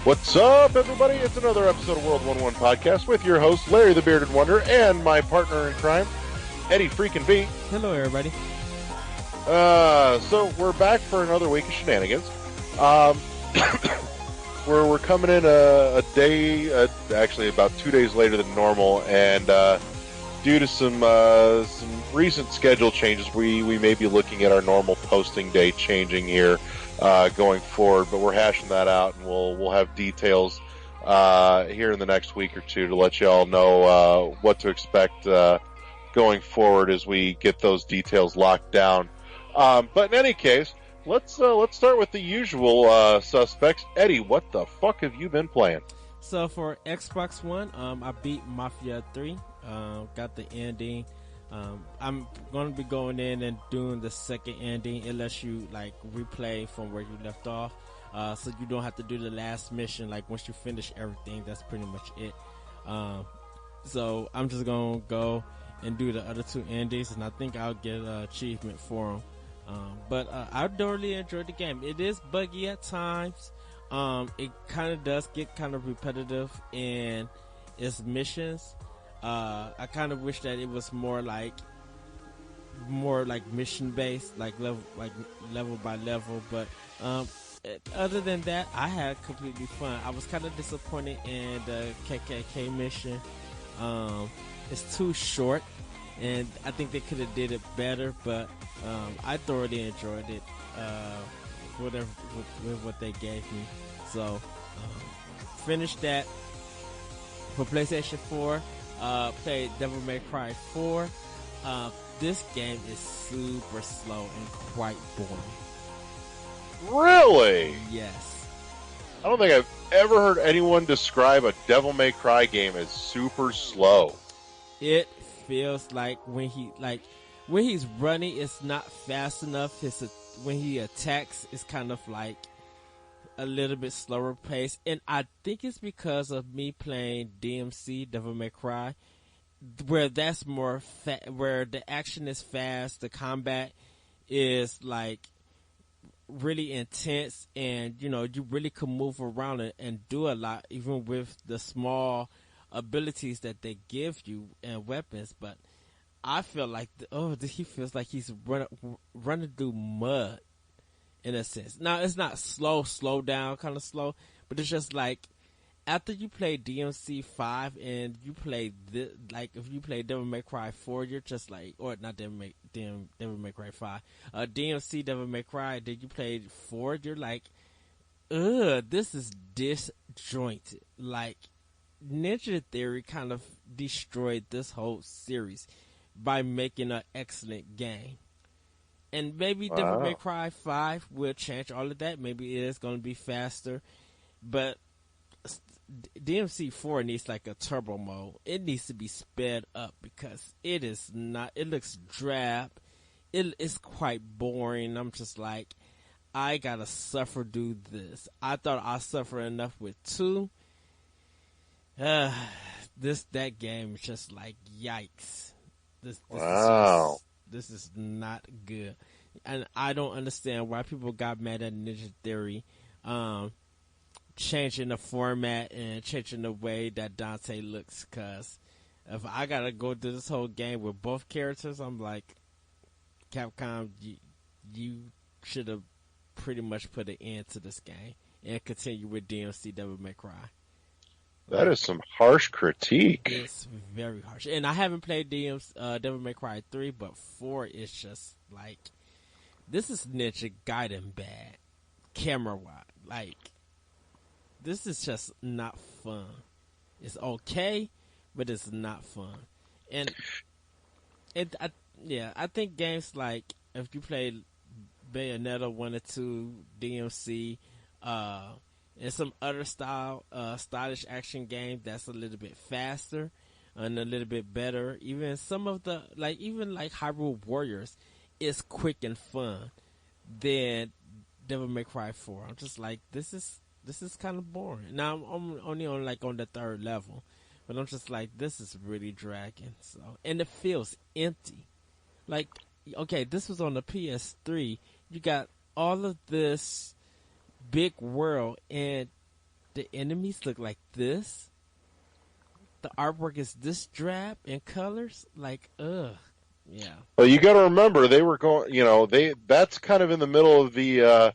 What's up, everybody? It's another episode of World 1-1 Podcast with your host, Larry the Bearded Wonder, and my partner in crime, Eddie freaking B. Hello, everybody. So we're back for another week of shenanigans. We're coming in a day, actually about 2 days later than normal, and due to some recent schedule changes, we may be looking at our normal posting day changing here going forward. But we're hashing that out, and we'll have details here in the next week or two to let you all know what to expect going forward as we get those details locked down. But in any case, let's start with the usual suspects. Eddie, what the fuck have you been playing? So for Xbox One, I beat Mafia 3. Got the ending. I'm going to be going in and doing the second ending. It lets you like replay from where you left off, so you don't have to do the last mission. Like once you finish everything, that's pretty much it. So I'm just going to go and do the other two endings, and I think I'll get an achievement for them. But I thoroughly enjoyed the game. It is buggy at times. It kind of does get kind of repetitive in its missions. I kind of wish that it was more like mission based, like level by level. But other than that, I had completely fun. I was kind of disappointed in the KKK mission. It's too short, and I think they could have did it better. But I thoroughly enjoyed it. Whatever with what they gave me. So finished that for PlayStation 4. Played Devil May Cry 4. This game is super slow and quite boring. Really? Yes. I don't think I've ever heard anyone describe a Devil May Cry game as super slow. It feels like when he's running, it's not fast enough. When he attacks, it's kind of like a little bit slower pace, and I think it's because of me playing DMC, Devil May Cry, where that's more where the action is fast, the combat is like really intense, and you really can move around and do a lot, even with the small abilities that they give you and weapons. But I feel like he feels like he's running through mud. In a sense. Now, it's not slow down kind of slow, but it's just like after you play DMC 5 and you play if you play Devil May Cry 4, you're just like, or not Devil May Cry 5, DMC Devil May Cry, then you played 4, you're like, this is disjointed. Like, Ninja Theory kind of destroyed this whole series by making an excellent game. And maybe Devil May Cry 5 will change all of that. Maybe it is going to be faster. But DMC 4 needs like a turbo mode. It needs to be sped up because it is not. It looks drab. It's quite boring. I'm just like, I got to suffer do this. I thought I suffered enough with 2. That game is just like, yikes. Wow. This is not good. And I don't understand why people got mad at Ninja Theory changing the format and changing the way that Dante looks. Because if I got to go through this whole game with both characters, I'm like, Capcom, you should have pretty much put an end to this game and continue with DMC Devil May Cry. That is some harsh critique. It's very harsh. And I haven't played Devil May Cry 3, but 4 is just like, this is Ninja Gaiden bad. Camera-wise. Like, this is just not fun. It's okay, but it's not fun. And I think games like, if you play Bayonetta 1 or 2, DMC, and some other stylish action game that's a little bit faster and a little bit better. Even some of the even Hyrule Warriors is quick and fun than Devil May Cry 4. I'm just like, this is kind of boring. Now I'm only on the 3rd level, but I'm just like, this is really dragging. So, and it feels empty. Like, okay, this was on the PS3. You got all of this big world, and the enemies look like this. The artwork is this drab in colors. Like, ugh. Yeah. Well, you got to remember they were going. That's kind of in the middle of the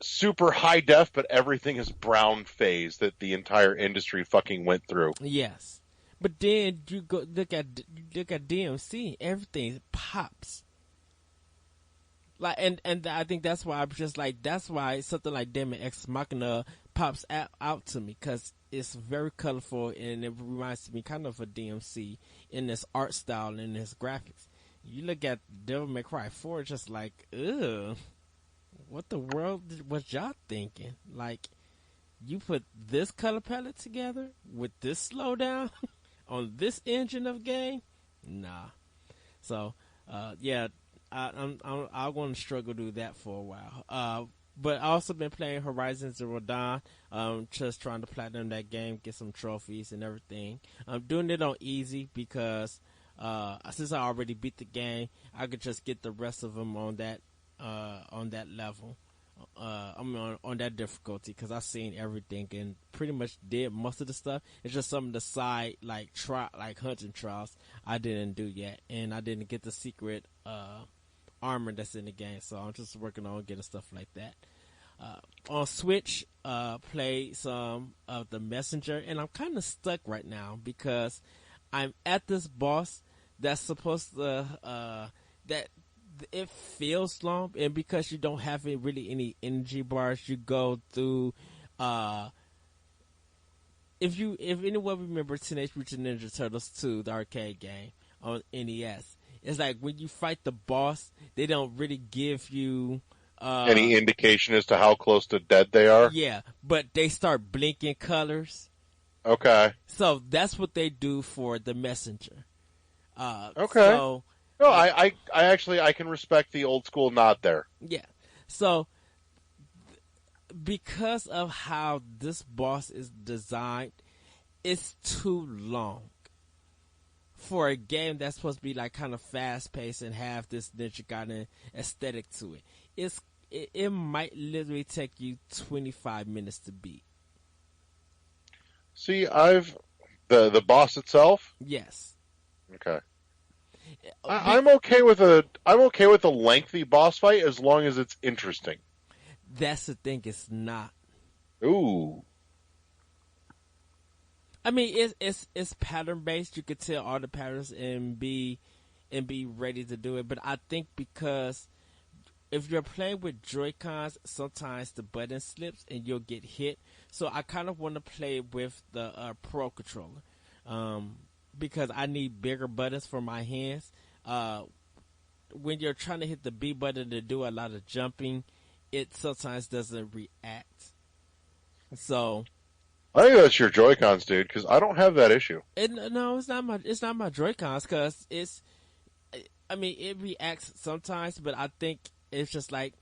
super high def, but everything is brown phase that the entire industry fucking went through. Yes. But then you go look at DMC, everything pops. Like and I think that's why I'm just like that's why something like Demon X Machina pops out to me, because it's very colorful and it reminds me kind of a DMC in this art style and this graphics. You look at Devil May Cry 4, it's just like, ugh, what the world was y'all thinking? Like, you put this color palette together with this slowdown on this engine of game? Nah. So, yeah, I'm going to struggle to do that for a while. But I also been playing Horizon Zero Dawn, just trying to platinum that game, get some trophies and everything. I'm doing it on easy because since I already beat the game, I could just get the rest of them on that level. I'm on that difficulty because I've seen everything and pretty much did most of the stuff. It's just some of the side like hunting trials I didn't do yet, and I didn't get the secret armor that's in the game, so I'm just working on getting stuff like that. On Switch, played some of The Messenger, and I'm kind of stuck right now because I'm at this boss that's supposed to that it feels long, and because you don't have really any energy bars, you go through. If anyone remember Teenage Mutant Ninja Turtles 2, the arcade game on NES, it's like when you fight the boss, they don't really give you any indication as to how close to dead they are. Yeah, but they start blinking colors. Okay. So that's what they do for The Messenger. Okay. So, no, I actually I can respect the old school nod there. Yeah. So because of how this boss is designed, it's too long for a game that's supposed to be like kind of fast paced and have this Ninja Gaiden aesthetic to it. It might literally take you 25 minutes to beat. See, the boss itself. Yes. Okay. I'm okay with a lengthy boss fight as long as it's interesting. That's the thing. It's not. Ooh. I mean, it's pattern based. You could tell all the patterns and be ready to do it. But I think because if you're playing with Joy-Cons, sometimes the button slips and you'll get hit. So I kind of want to play with the Pro Controller because I need bigger buttons for my hands. When you're trying to hit the B button to do a lot of jumping, it sometimes doesn't react. So I think that's your Joy-Cons, dude, because I don't have that issue. No, it's not my Joy-Cons, because it reacts sometimes, but I think it's just like,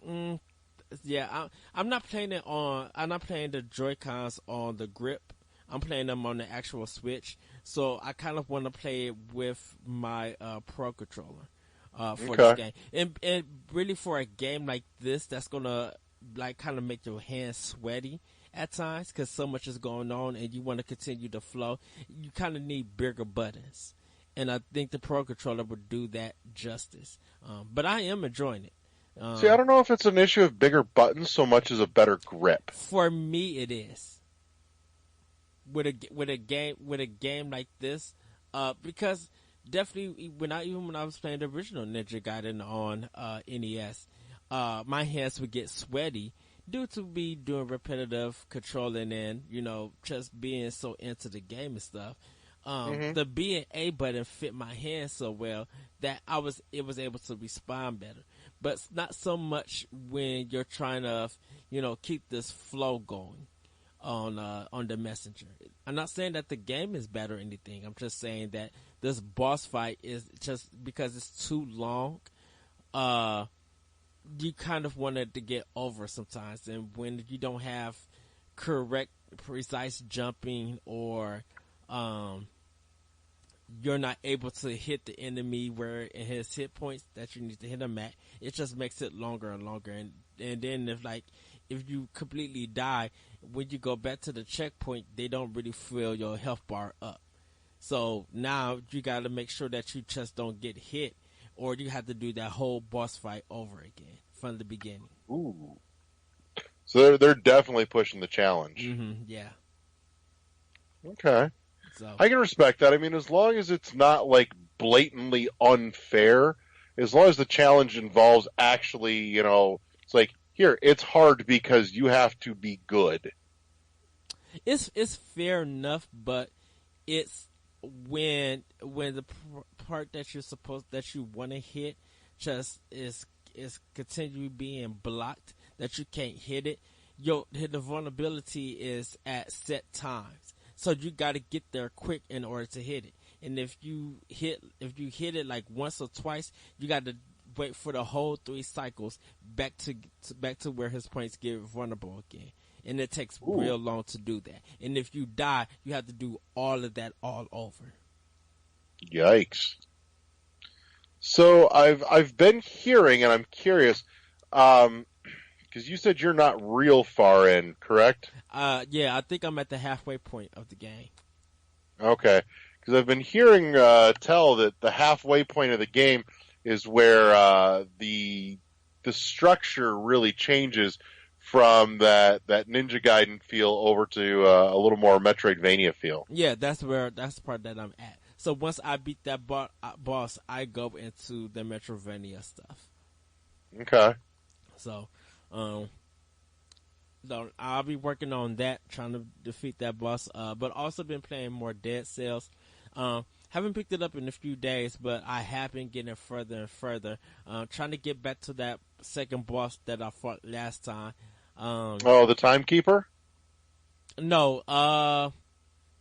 yeah, I'm not playing the Joy-Cons on the grip. I'm playing them on the actual Switch, so I kind of want to play it with my Pro Controller for this game, and really for a game like this, that's gonna like kind of make your hands sweaty at times because so much is going on and you want to continue the flow. You kind of need bigger buttons, and I think the Pro Controller would do that justice. But I am enjoying it. See, I don't know if it's an issue of bigger buttons so much as a better grip. For me, it is. With a game like this, because definitely when I was playing the original Ninja Gaiden on NES, my hands would get sweaty due to me doing repetitive controlling and just being so into the game and stuff. The B and A button fit my hand so well that it was able to respond better. But not so much when you're trying to keep this flow going on the Messenger. I'm not saying that the game is bad or anything. I'm just saying that this boss fight is just because it's too long. You kind of want it to get over sometimes, and when you don't have correct, precise jumping or you're not able to hit the enemy where in his hit points that you need to hit him at. It just makes it longer and longer. And then if you completely die, when you go back to the checkpoint, they don't really fill your health bar up. So now you got to make sure that you just don't get hit, or you have to do that whole boss fight over again from the beginning. Ooh. So they're definitely pushing the challenge. Yeah. Okay. So I can respect that. I mean, as long as it's not like blatantly unfair, as long as the challenge involves actually, it's like, here, it's hard because you have to be good. it's fair enough, but it's when the part that you want to hit just is continually being blocked, that you can't hit it. The vulnerability is at set times, so you got to get there quick in order to hit it. And if you hit it like once or twice, you got to wait for the whole 3 cycles back to where his points get vulnerable again. And it takes real long to do that. And if you die, you have to do all of that all over. Yikes. So I've been hearing, and I'm curious, because you said you're not real far in, correct? Yeah, I think I'm at the halfway point of the game. Okay, because I've been hearing tell that the halfway point of the game is where the structure really changes from that Ninja Gaiden feel over to a little more Metroidvania feel. Yeah, that's the part that I'm at. So once I beat that boss, I go into the Metroidvania stuff. Okay. So, I'll be working on that, trying to defeat that boss. But also been playing more Dead Cells. Haven't picked it up in a few days, but I have been getting further and further. Trying to get back to that second boss that I fought last time. The Timekeeper? No,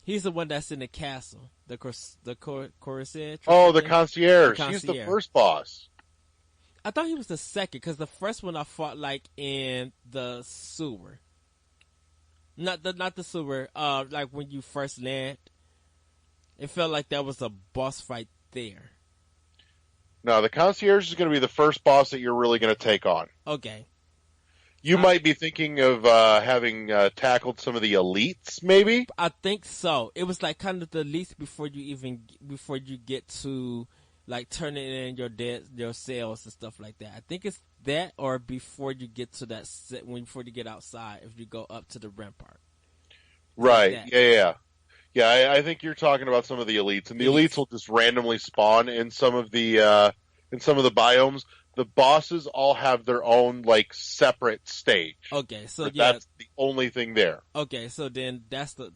he's the one that's in the castle. The Corsair. The Concierge. He's the first boss. I thought he was the second, because the first one I fought like in the sewer. Not the sewer. Like when you first land, it felt like that was a boss fight there. No, the Concierge is going to be the first boss that you're really going to take on. Okay. You might be thinking of having tackled some of the elites, maybe? I think so. It was like kind of the least before you get to like turning in your cells and stuff like that. I think it's that, or before you get to that before you get outside, if you go up to the rampart. Right. Like yeah. Yeah, I think you're talking about some of the elites, and the elites will just randomly spawn in some of the biomes. The bosses all have their own like separate stage. Okay, so that's the only thing there. Okay, so then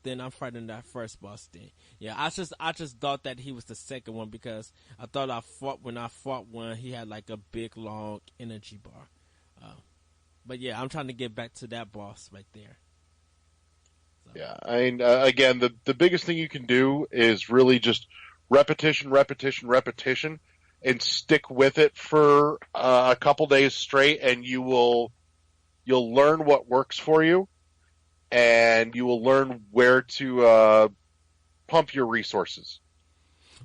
then I'm fighting that first boss then. Yeah, I just thought that he was the second one, because I thought when I fought one, he had like a big long energy bar. But yeah, I'm trying to get back to that boss right there. So. Yeah, I mean, again, the biggest thing you can do is really just repetition, and stick with it for a couple days straight, and you'll learn what works for you, and you will learn where to pump your resources.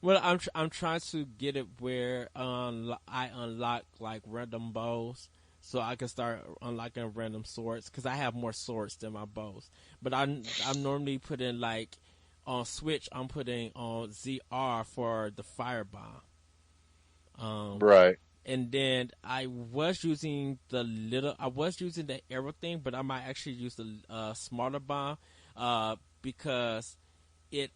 Well, I'm trying to get it where I unlock like random bows, so I can start unlocking random swords, because I have more swords than my bows. But I'm normally putting like on Switch, I'm putting on ZR for the firebomb. Right. And then I was using the arrow thing, but I might actually use the smaller bomb, because it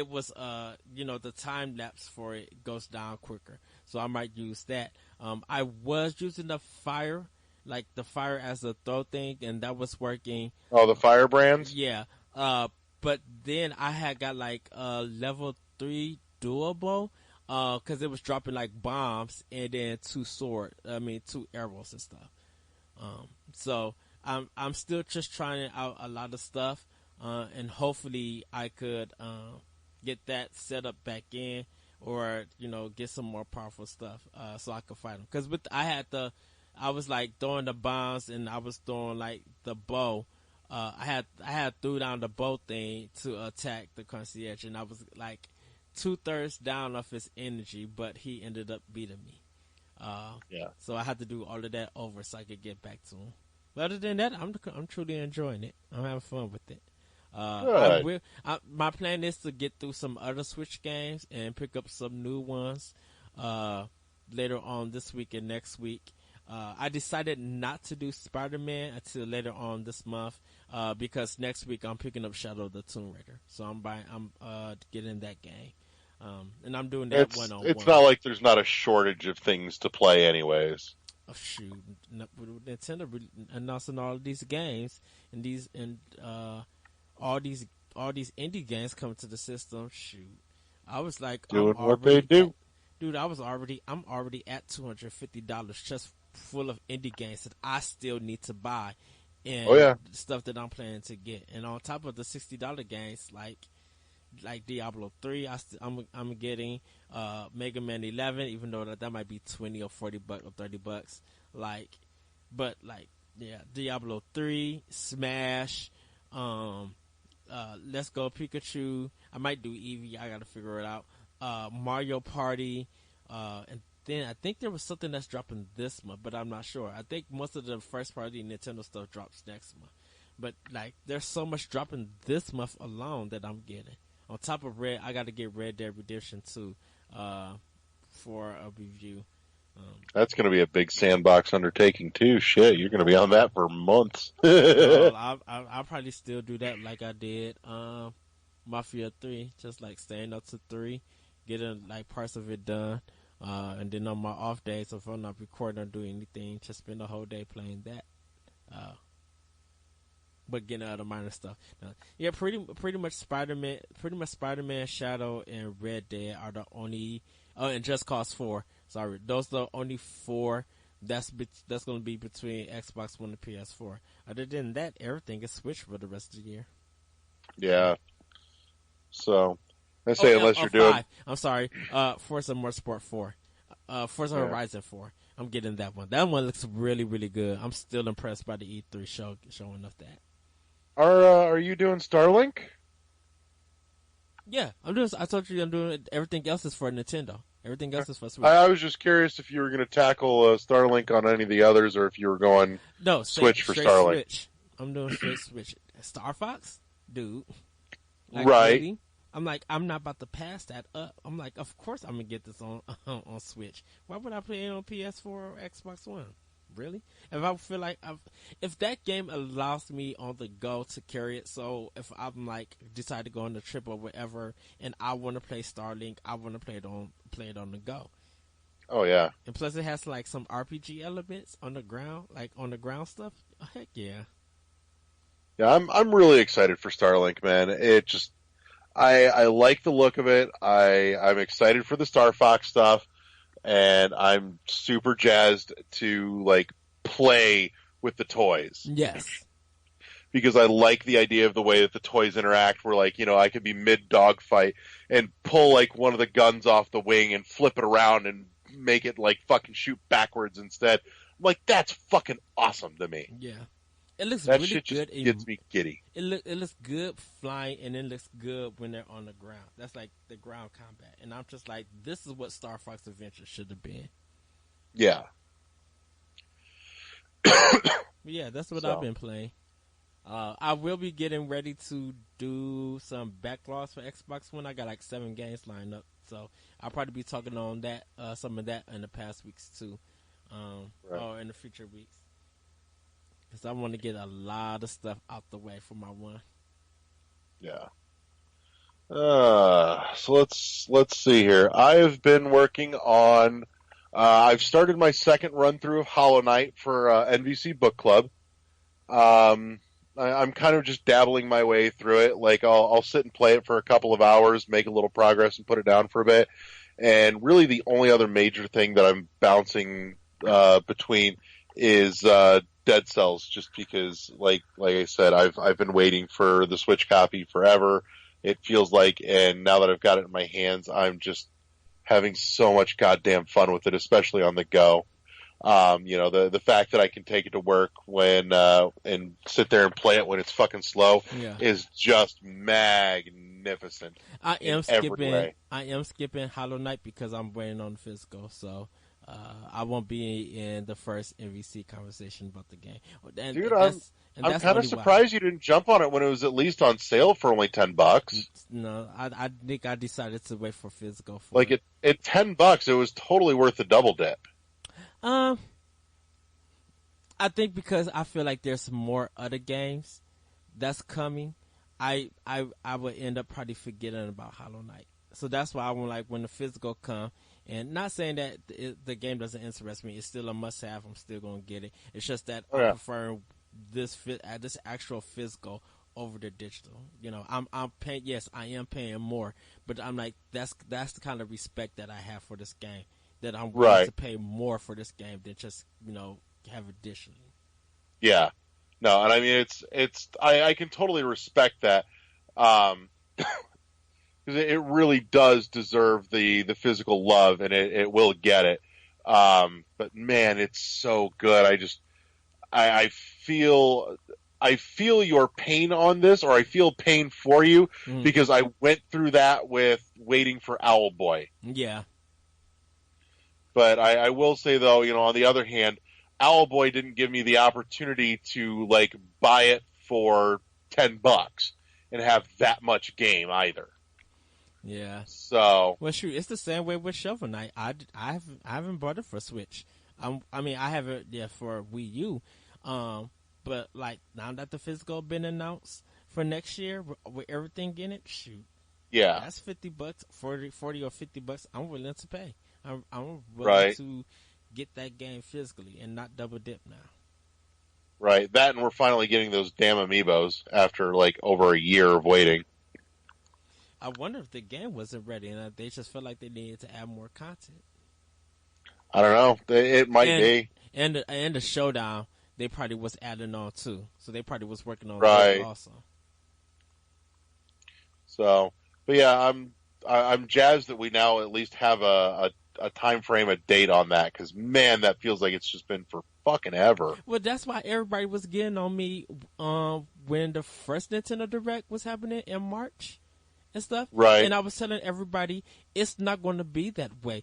was the time lapse for it goes down quicker, so I might use that. I was using the fire as a throw thing, and that was working. Oh, the firebrands? Yeah. But then I had got like a level 3 dual bow, because it was dropping like bombs and then 2 arrows and stuff. So I'm still just trying out a lot of stuff, and hopefully I could get that set up back in, or get some more powerful stuff, so I could fight them. Because I was like throwing the bombs, and I was throwing like the bow. I had threw down the bow thing to attack the concierge, and I was like 2/3 down of his energy, but he ended up beating me. Yeah. So I had to do all of that over so I could get back to him. But other than that, I'm truly enjoying it. I'm having fun with it. Good. My plan is to get through some other Switch games and pick up some new ones later on this week and next week. I decided not to do Spider-Man until later on this month because next week I'm picking up Shadow of the Tomb Raider, so I'm getting that game, and I'm doing that one-on-one. It's not like there's not a shortage of things to play, anyways. Oh, shoot, Nintendo announcing all of these games and all these indie games coming to the system. Shoot, I was like, Doing what they do. Dude, I'm already at $250 just full of indie games that I still need to buy, and stuff that I'm planning to get. And on top of the $60 games like Diablo 3, I'm getting Mega Man 11, even though that might be $20 or $40 or $30. Diablo 3, Smash, Let's Go Pikachu. I might do Eevee. I gotta figure it out. Mario Party, and then I think there was something that's dropping this month, but I'm not sure. I think most of the first party Nintendo stuff drops next month. But like, there's so much dropping this month alone that I'm getting. On top of I got to get Red Dead Redemption 2 for a review. That's going to be a big sandbox undertaking too. Shit, you're going to be on that for months. I'll probably still do that like I did Mafia 3, just like staying up to 3, getting like parts of it done. And then on my off days, if I'm not recording or doing anything, just spend the whole day playing that. But getting out of minor stuff. Yeah, pretty much Spider-Man, Shadow, and Red Dead are the only. Oh, and Just Cause 4. Sorry, those are the only 4 that's going to be between Xbox One and PS4. Other than that, everything is Switch for the rest of the year. Yeah. So, I say unless you're doing. 5. I'm sorry. Forza Motorsport 4. Forza Horizon 4. I'm getting that one. That one looks really, really good. I'm still impressed by the E3 showing of that. Are you doing Starlink? Yeah, I told you I'm doing it. Everything else is for Nintendo. Everything else is for Switch. I was just curious if you were going to tackle Starlink on any of the others, or if you were going Switch for Starlink. Switch. I'm doing straight Switch. Star Fox, dude. Like, right. Really? I'm like, I'm not about to pass that up. I'm like, of course I'm gonna get this on Switch. Why would I play it on PS4 or Xbox One? Really? If I feel like if that game allows me on the go to carry it, so if I'm like decide to go on the trip or whatever, and I want to play Starlink, I want to play it on the go. Oh yeah. And plus, it has like some RPG elements on the ground, like on the ground stuff. Oh, heck yeah. Yeah, I'm really excited for Starlink, man. It just I like the look of it. I'm excited for the Star Fox stuff. And I'm super jazzed to like play with the toys. Yes. Because I like the idea of the way that the toys interact, where like, I could be mid dogfight and pull like one of the guns off the wing and flip it around and make it like fucking shoot backwards instead. I'm like, that's fucking awesome to me. Yeah. It looks that really shit good. Just gets me giddy. It looks good flying, and it looks good when they're on the ground. That's like the ground combat, and I'm just like, this is what Star Fox Adventure should have been. Yeah. Yeah, that's what I've been playing. I will be getting ready to do some backlogs for Xbox One. I got like 7 games lined up, so I'll probably be talking on that, some of that in the past weeks too, or in the future weeks. Because I want to get a lot of stuff out the way for my one. Yeah. So let's see here. I've been working on. I've started my second run through of Hollow Knight for NVC Book Club. I'm kind of just dabbling my way through it. Like I'll sit and play it for a couple of hours, make a little progress, and put it down for a bit. And really, the only other major thing that I'm bouncing between is Dead Cells, just because, like I said, I've been waiting for the Switch copy forever. It feels like, and now that I've got it in my hands, I'm just having so much goddamn fun with it, especially on the go. The fact that I can take it to work when and sit there and play it when it's fucking slow Yeah. is just magnificent I in am every skipping. way. I am skipping Hollow Knight because I'm waiting on the physical. So I won't be in the first MVC conversation about the game. And Dude, I'm that's kind of only why. surprised you didn't jump on it when it was at least on sale for only $10. No, I think I decided to wait for physical for Like it. at $10, it was totally worth the double dip. Um, I think because I feel like there's more other games that's coming, I would end up probably forgetting about Hollow Knight. So that's why I want like when the physical come, and not saying that the game doesn't interest me. It's still a must have. I'm still gonna get it. It's just that Oh, I'm yeah. preferring this actual physical over the digital. I'm paying. Yes, I am paying more, but I'm like that's the kind of respect that I have for this game. That I'm willing Right. to pay more for this game than just have additionally. Yeah. No, and I mean I can totally respect that. Um, because it really does deserve the physical love, and it will get it. But man, it's so good. I feel I feel your pain on this, or I feel pain for you Mm, because I went through that with waiting for Owlboy. yeah, But I will say though, on the other hand, Owlboy didn't give me the opportunity to like buy it for $10 and have that much game either. yeah. So Well, shoot, it's the same way with Shovel Knight. I haven't bought it for Switch. I mean, I have it for Wii U. But like now that the physical been announced for next year with everything in it, shoot, yeah, that's $50, 40 or $50. I'm willing to pay. I'm willing right. to get that game physically and not double dip now. Right. That and we're finally getting those damn amiibos after like over a year of waiting. I wonder if the game wasn't ready and they just felt like they needed to add more content. I don't know. It might And be. and the showdown they probably was adding on too. So they probably was working on those Right. also. So, but yeah, I'm jazzed that we now at least have a time frame, a date on that because man, that feels like it's just been for fucking ever. Well, that's why everybody was getting on me when the first Nintendo Direct was happening in March and stuff. Right. And I was telling everybody it's not going to be that way.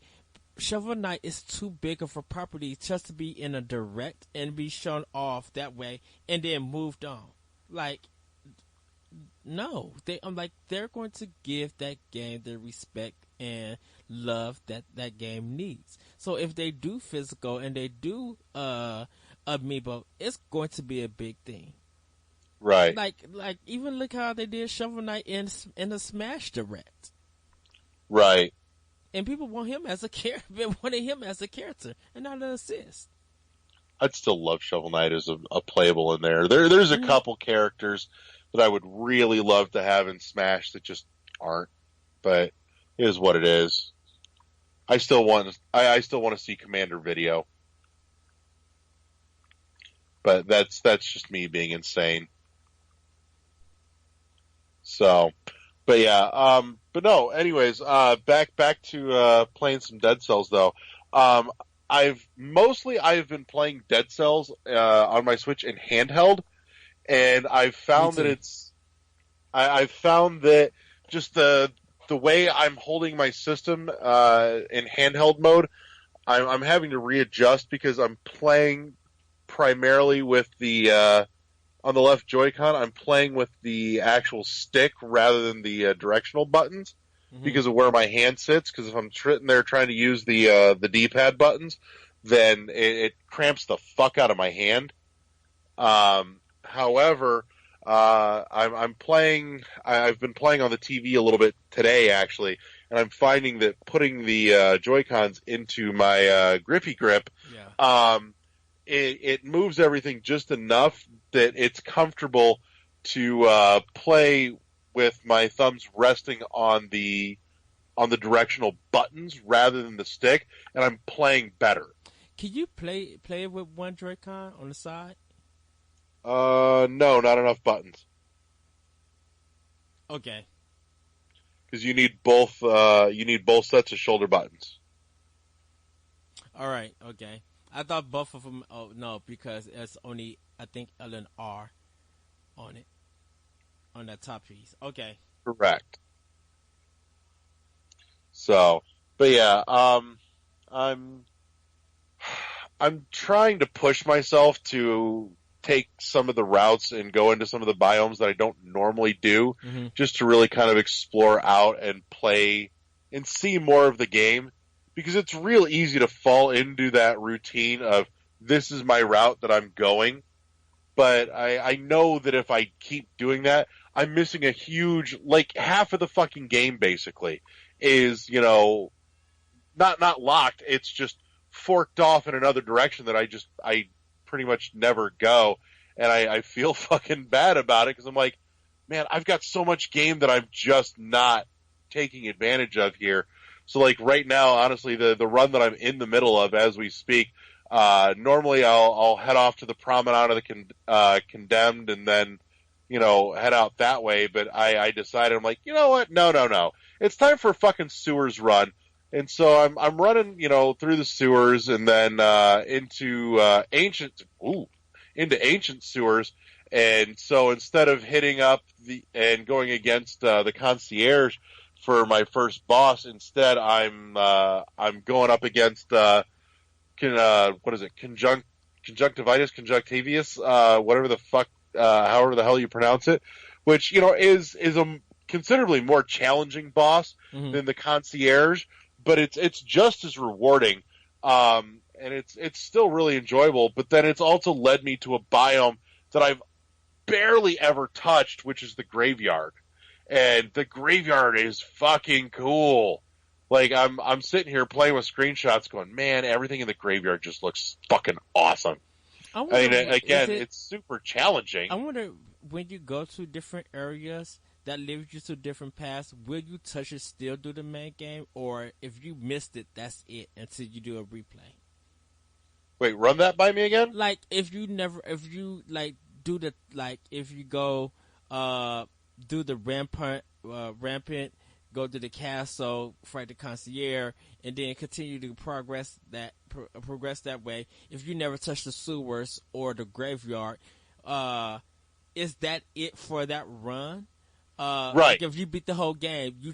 Shovel Knight is too big of a property just to be in a direct and be shown off that way and then moved on. Like, no, I'm like they're going to give that game the respect and love that that game needs. So if they do physical and they do amiibo, it's going to be a big thing. Right. Like even look how they did Shovel Knight in the Smash Direct. Right. And people want him as a character, wanted him as a character, and not an assist. I'd still love Shovel Knight as a playable in there. There's a couple characters that I would really love to have in Smash that just aren't. But it is what it is. I still want to see Commander Video. But that's just me being insane. So, but yeah, but no, anyways, back to playing some Dead Cells though. Um I've been playing Dead Cells on my Switch in handheld, and I've Me found that too. I've found that just the way I'm holding my system in handheld mode, I'm having to readjust because I'm playing primarily with the on the left Joy-Con. I'm playing with the actual stick rather than the directional buttons Mm-hmm. because of where my hand sits. Because if I'm sitting there trying to use the D-pad buttons, then it cramps the fuck out of my hand. However, I'm playing. I've been playing on the TV a little bit today, actually, and I'm finding that putting the Joy-Cons into my grippy grip, Yeah. it moves everything just enough that it's comfortable to play with my thumbs resting on the directional buttons rather than the stick, and I'm playing better. Can you play it with one Joy-Con on the side? No, not enough buttons Okay. because you need both. You need both sets of shoulder buttons. All right. Okay. I thought both of them. Oh no, because it's only I think L and R on it on that top piece. Okay. Correct. So, but yeah, I'm I'm trying to push myself to take some of the routes and go into some of the biomes that I don't normally do, Hmm. just to really kind of explore out and play and see more of the game. Because it's real easy to fall into that routine of this is my route that I'm going. But I know that if I keep doing that, I'm missing a huge, like half of the fucking game basically is, not locked. It's just forked off in another direction that I pretty much never go, and I feel fucking bad about it because I'm like, man, I've got so much game that I'm just not taking advantage of here. So like right now, honestly, the run that I'm in the middle of as we speak, normally I'll head off to the promenade of the condemned and then head out that way. But I decided I'm like, you know what? No. It's time for a fucking sewers run. And so I'm running, through the sewers and then into ancient sewers. And so instead of hitting up and going against the concierge for my first boss, instead I'm going up against what is it, conjunctivitis, whatever the fuck, however the hell you pronounce it, which is a considerably more challenging boss Hmm. than the concierge, but it's just as rewarding, and it's still really enjoyable. But then it's also led me to a biome that I've barely ever touched, which is the graveyard, and the graveyard is fucking cool. Like I'm sitting here playing with screenshots, going, man, everything in the graveyard just looks fucking awesome. I I wonder, mean, is again, it? it's super challenging. I wonder when you go to different areas that leads you to different paths. Will you touch it still do the main game, or if you missed it, that's it until you do a replay? Wait, run that by me again? Like if you like do the like if you go uh do the rampant, go to the castle, fight the concierge, and then continue to progress that way. If you never touch the sewers or the graveyard, uh is that it for that run? Like Right. if you beat the whole game, you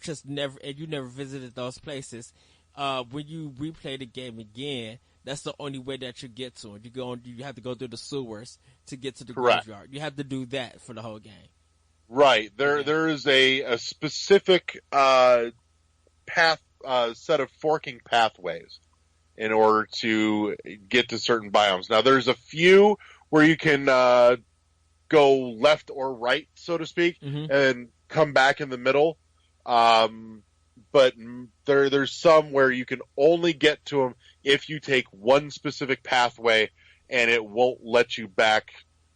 never visited those places. When you replay the game again, that's the only way that you get to it. You have to go through the sewers to get to the Correct. graveyard. You have to do that for the whole game. Right. There Okay. there is a specific path set of forking pathways in order to get to certain biomes. Now there's a few where you can go left or right, so to speak, Hmm. and come back in the middle. Um, but there's some where you can only get to them if you take one specific pathway, and it won't let you back.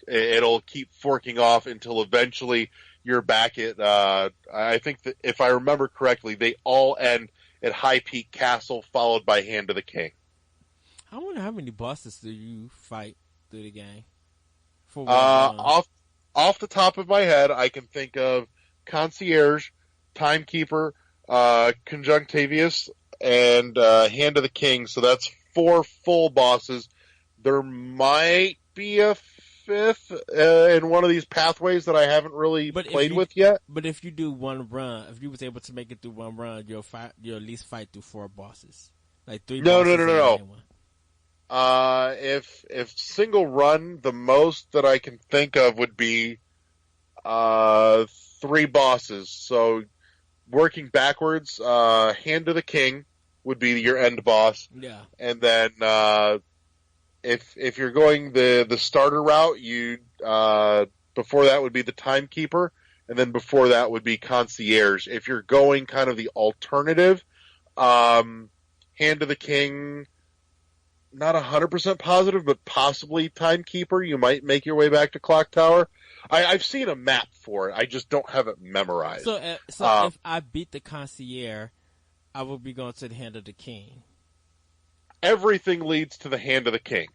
It'll keep forking off until eventually you're back at. I think that if I remember correctly, they all end at High Peak Castle, followed by Hand of the King. I wonder how many bosses do you fight through the game for one Uh, run? off off the top of my head, I can think of Concierge, Timekeeper, Conjunctavius, and Hand of the King. So that's four full bosses. There might be a fifth in one of these pathways that I haven't really But if played you with yet. but if you do one run, if you was able to make it through one run, you'll at least fight through four bosses, like three No, no, no, bosses no, and the no. main one. If single run, the most that I can think of would be three bosses. So working backwards, Hand of the King would be your end boss, Yeah. and then if you're going the starter route, you before that would be the Timekeeper, and then before that would be Concierge. If you're going kind of the alternative, um, Hand of the King, not 100% positive, but possibly Timekeeper. You might make your way back to Clock Tower. I've seen a map for it. I just don't have it memorized. So if I beat the concierge, I will be going to the hand of the king. Everything leads to the Hand of the King.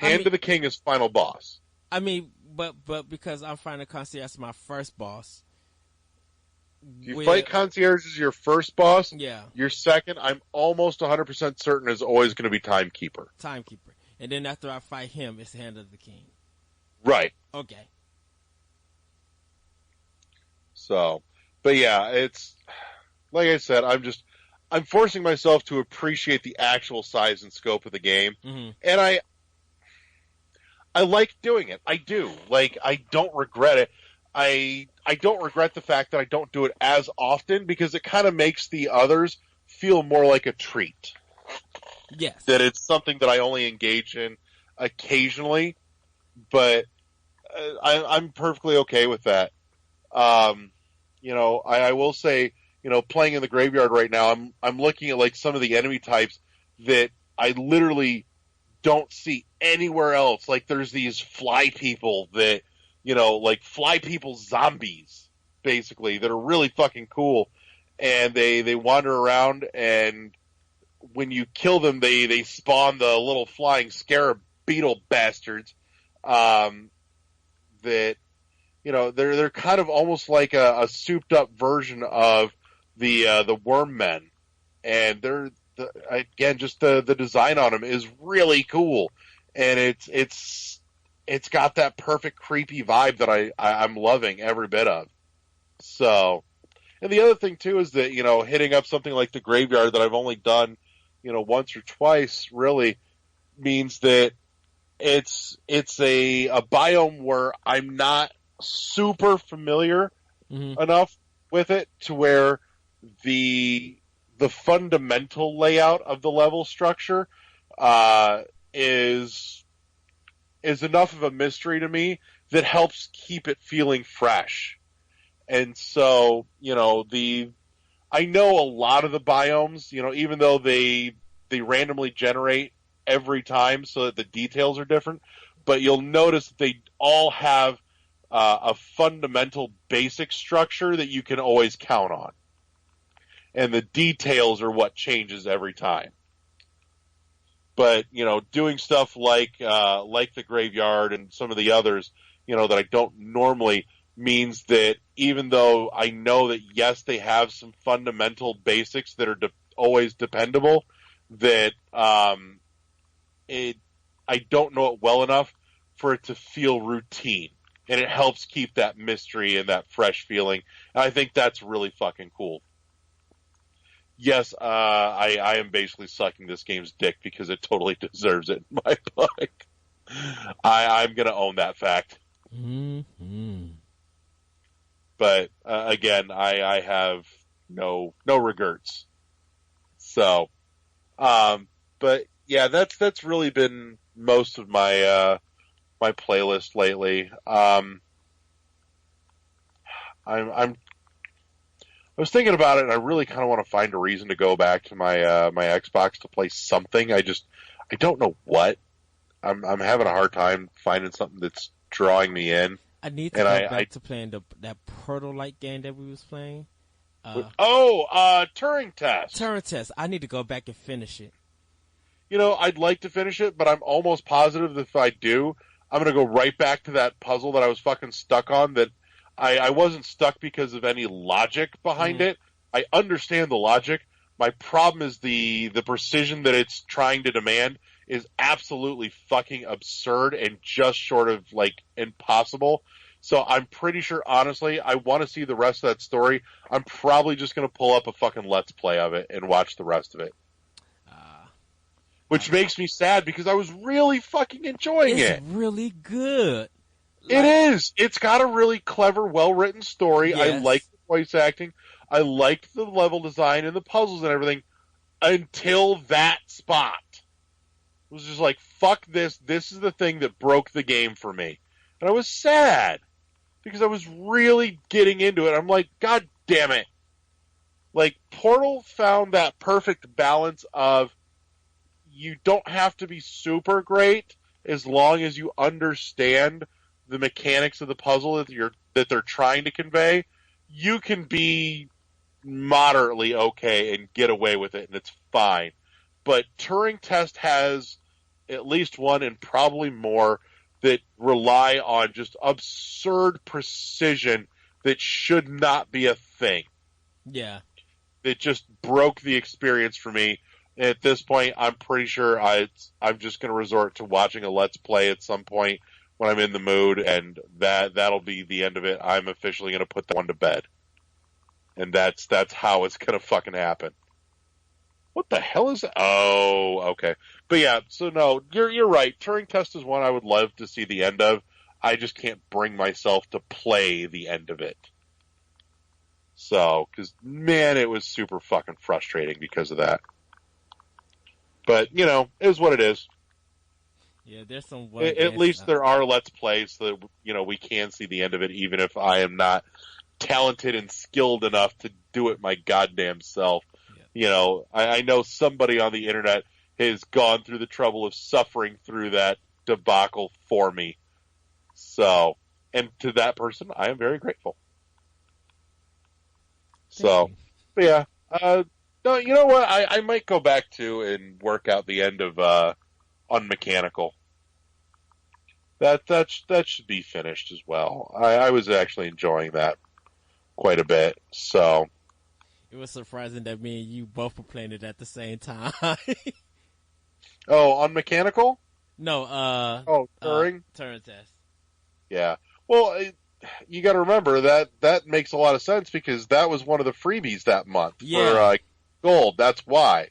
I Hand mean, of the King is final boss. but because I'm finding concierge as my first boss, If you fight Concierge as your first boss, yeah, your second, I'm almost 100% certain, is always going to be Timekeeper. Timekeeper. And then after I fight him, it's the Hand of the King. Right. Okay. So, but yeah, it's like I said, I'm forcing myself to appreciate the actual size and scope of the game, and I like doing it. I do. Like, I don't regret it. I don't regret the fact that I don't do it as often because it kind of makes the others feel more like a treat. Yes. That it's something that I only engage in occasionally, but I'm perfectly okay with that. I will say, playing in the graveyard right now, I'm looking at like some of the enemy types that I literally don't see anywhere else. Like there's these fly people that, like fly people zombies, basically, that are really fucking cool. And they wander around, and when you kill them, they spawn the little flying scarab beetle bastards. That, they're kind of almost like a souped up version of the worm men. And again, just the design on them is really cool. And it's got that perfect creepy vibe that I'm loving every bit of. So, and the other thing too is that, hitting up something like the graveyard that I've only done, once or twice really means that it's a biome where I'm not super familiar enough with it to where the fundamental layout of the level structure is enough of a mystery to me that helps keep it feeling fresh. And so, I know a lot of the biomes, even though they randomly generate every time so that the details are different, but you'll notice that they all have a fundamental basic structure that you can always count on. And the details are what changes every time. But, doing stuff like the graveyard and some of the others, that I don't normally, means that even though I know that, yes, they have some fundamental basics that are always dependable, that I don't know it well enough for it to feel routine. And it helps keep that mystery and that fresh feeling. And I think that's really fucking cool. Yes, I am basically sucking this game's dick because it totally deserves it in my book. I'm going to own that fact. Mm-hmm. But again, I have no regrets. So, but yeah, that's really been most of my my playlist lately. I was thinking about it, and I really kind of want to find a reason to go back to my my Xbox to play something. I don't know what. I'm having a hard time finding something that's drawing me in. I need to go back to playing that Portal-like game that we was playing. Turing Test. Turing Test. I need to go back and finish it. I'd like to finish it, but I'm almost positive that if I do, I'm going to go right back to that puzzle that I was fucking stuck on. That I wasn't stuck because of any logic behind it. I understand the logic. My problem is the precision that it's trying to demand is absolutely fucking absurd and just short of, like, impossible. So I'm pretty sure, honestly, I want to see the rest of that story. I'm probably just going to pull up a fucking Let's Play of it and watch the rest of it. Which makes me sad because I was really fucking enjoying it. It's really good. It is. It's got a really clever, well-written story. Yes. I like the voice acting. I liked the level design and the puzzles and everything until that spot. It was just like, fuck this. This is the thing that broke the game for me. And I was sad because I was really getting into it. I'm like, God damn it. Like, Portal found that perfect balance of you don't have to be super great as long as you understand the mechanics of the puzzle that they're trying to convey. You can be moderately okay and get away with it, and it's fine. But Turing Test has at least one and probably more that rely on just absurd precision that should not be a thing. Yeah. It just broke the experience for me. At this point, I'm pretty sure I'm just going to resort to watching a Let's Play at some point when I'm in the mood, and that'll be the end of it. I'm officially going to put that one to bed, and that's how it's going to fucking happen. What the hell is that? Oh, okay. But yeah, so no, you're right. Turing Test is one I would love to see the end of. I just can't bring myself to play the end of it. So, because man, it was super fucking frustrating because of that. But you know, it is what it is. Yeah, there's some. At least there are Let's Plays so that we can see the end of it, even if I am not talented and skilled enough to do it my goddamn self. Yeah. I know somebody on the internet has gone through the trouble of suffering through that debacle for me. So, and to that person, I am very grateful. So, but yeah. No, you know what? I might go back to and work out the end of Unmechanical. That should be finished as well. I was actually enjoying that quite a bit. So it was surprising that me and you both were playing it at the same time. Oh, Unmechanical? No, Turing? Turing Test. Yeah. Well, you got to remember that makes a lot of sense because that was one of the freebies that month for gold. That's why.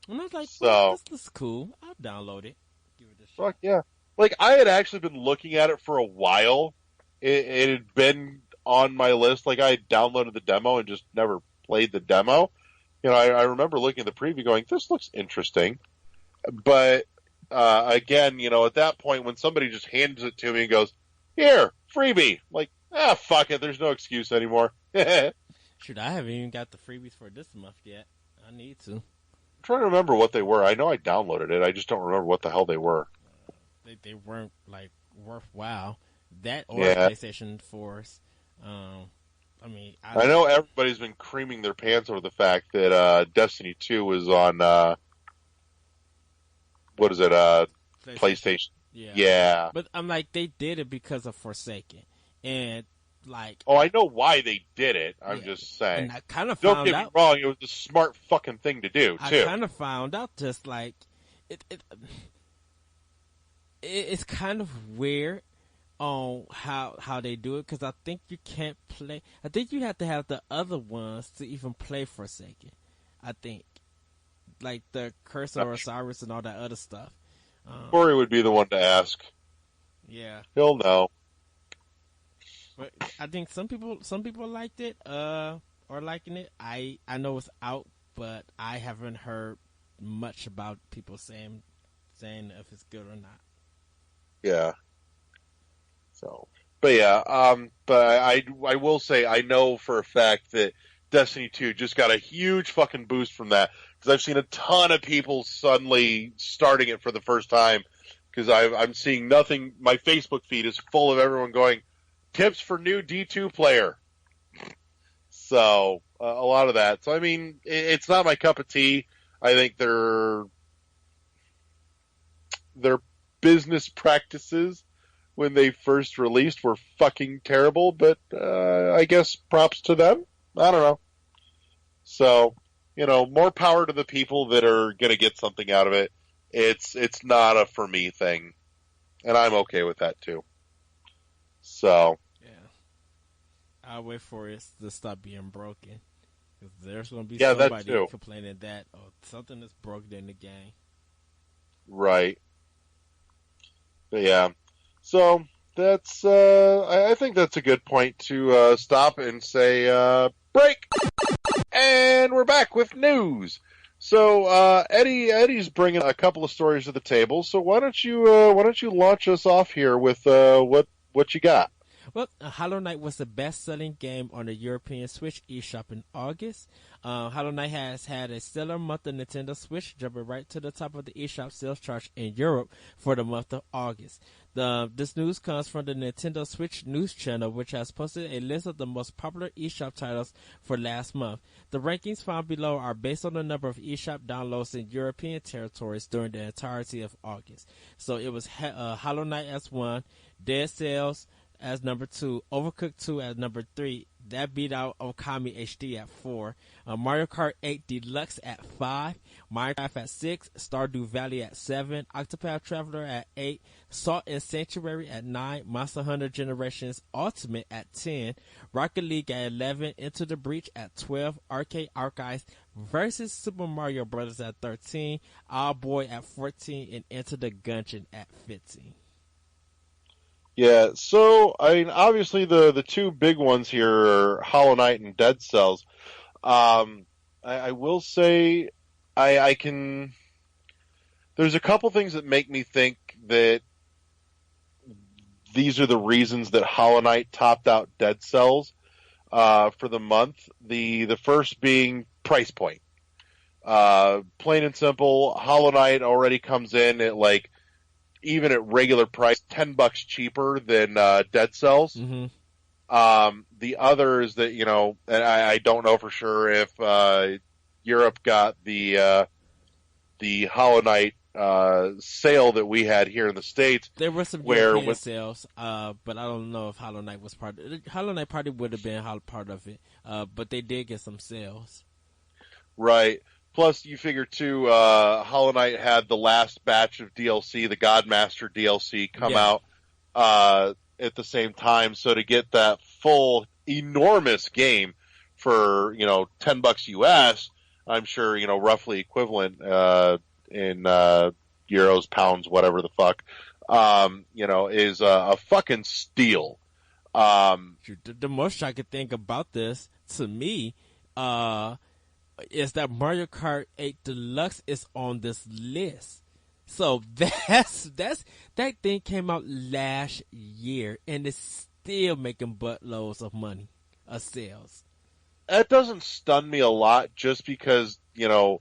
And I was like, well, this is cool. I'll download it. Give it a shot. Fuck yeah. Like, I had actually been looking at it for a while. It had been on my list. Like, I had downloaded the demo and just never played the demo. I remember looking at the preview going, this looks interesting. But, again, at that point, when somebody just hands it to me and goes, here, freebie. Like, fuck it. There's no excuse anymore. Shoot, I haven't even got the freebies for this month yet. I need to. I'm trying to remember what they were. I know I downloaded it. I just don't remember what the hell they were. They weren't, like, worthwhile. That or PlayStation 4s. I know everybody's been creaming their pants over the fact that Destiny 2 was on, what is it, PlayStation. Yeah. But I'm like, they did it because of Forsaken. And, like... Oh, I know why they did it. I'm just saying. And I kind of found out... Don't get me wrong, it was a smart fucking thing to do, too. I kind of found out just, like... It's kind of weird on how they do it, because I think you can't play... I think you have to have the other ones to even play Forsaken. I think. Like the Curse of Osiris and all that other stuff. Corey would be the one to ask. Yeah. He'll know. But I think some people liked it, or liking it. I know it's out, but I haven't heard much about people saying if it's good or not. Yeah. So, but yeah, but I will say I know for a fact that Destiny 2 just got a huge fucking boost from that, because I've seen a ton of people suddenly starting it for the first time, because I'm seeing nothing. My Facebook feed is full of everyone going, tips for new D2 player. So, a lot of that. So, I mean, it's not my cup of tea. I think their business practices when they first released were fucking terrible, but I guess props to them. I don't know. So, more power to the people that are going to get something out of it. It's not a for me thing, and I'm okay with that too. So, yeah, I'll wait for it to stop being broken, because there's going to be that somebody too. complaining that something is broken in the game. Right. But yeah. So that's I think that's a good point to stop and say break. And we're back with news. So Eddie's bringing a couple of stories to the table. So why don't you launch us off here with what you got? Well, Hollow Knight was the best-selling game on the European Switch eShop in August. Hollow Knight has had a stellar month on Nintendo Switch, jumping right to the top of the eShop sales chart in Europe for the month of August. This news comes from the Nintendo Switch news channel, which has posted a list of the most popular eShop titles for last month. The rankings found below are based on the number of eShop downloads in European territories during the entirety of August. So it was Hollow Knight S1, Dead Cells as number 2, Overcooked 2 as number 3. That beat out Okami HD at 4. Mario Kart 8 Deluxe at 5. Minecraft at 6. Stardew Valley at 7. Octopath Traveler at 8. Salt and Sanctuary at 9. Monster Hunter Generations Ultimate at 10. Rocket League at 11. Into the Breach at 12. Arcade Archives versus Super Mario Brothers at 13. Owlboy at 14. And Enter the Gungeon at 15. Yeah, so I mean, obviously the two big ones here are Hollow Knight and Dead Cells. I will say I can. There's a couple things that make me think that these are the reasons that Hollow Knight topped out Dead Cells for the month. The first being price point. Plain and simple, Hollow Knight already comes in at like, even at regular price, $10 cheaper than Dead Cells. Mm-hmm. The other is that, and I don't know for sure if Europe got the Hollow Knight sale that we had here in the States. There were some European sales, but I don't know if Hollow Knight was part of it. Hollow Knight probably would have been part of it, but they did get some sales. Right. Plus, you figure, too, Hollow Knight had the last batch of DLC, the Godmaster DLC, come out at the same time. So to get that full, enormous game for, $10 US, I'm sure, roughly equivalent in euros, pounds, whatever the fuck, is a fucking steal. The most I could think about this, to me, is that Mario Kart 8 Deluxe is on this list. So that thing came out last year and it's still making buttloads of money, of sales. That doesn't stun me a lot just because, Nintendo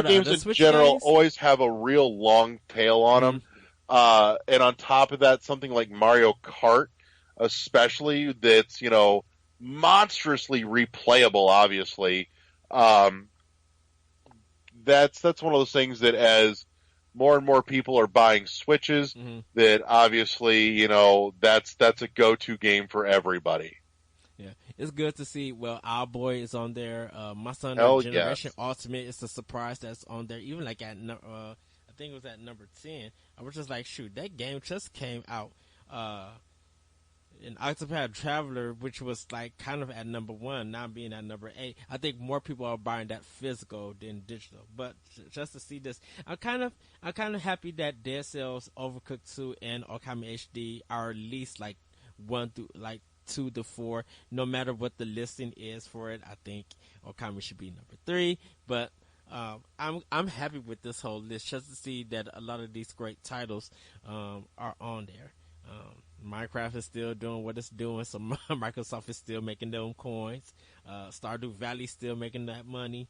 games in general always have a real long tail on them. And on top of that, something like Mario Kart, especially, that's, monstrously replayable, obviously. That's one of those things that as more and more people are buying Switches, that obviously, that's a go-to game for everybabhy. Yeah, it's good to see. Well, Owlboy is on there. Monster Hunter Generation Ultimate is a surprise that's on there. Even like at, I think it was at number 10. I was just like, shoot, that game just came out. And Octopath Traveler, which was like kind of at number 1, now being at number 8. I think more people are buying that physical than digital. But just to see this, I'm kind of happy that Dead Cells, Overcooked 2, and Okami HD are at least like 1 through like 2 to 4. No matter what the listing is for it, I think Okami should be number 3. But I'm happy with this whole list just to see that a lot of these great titles are on there. Minecraft is still doing what it's doing, so Microsoft is still making them coins. Stardew Valley still making that money.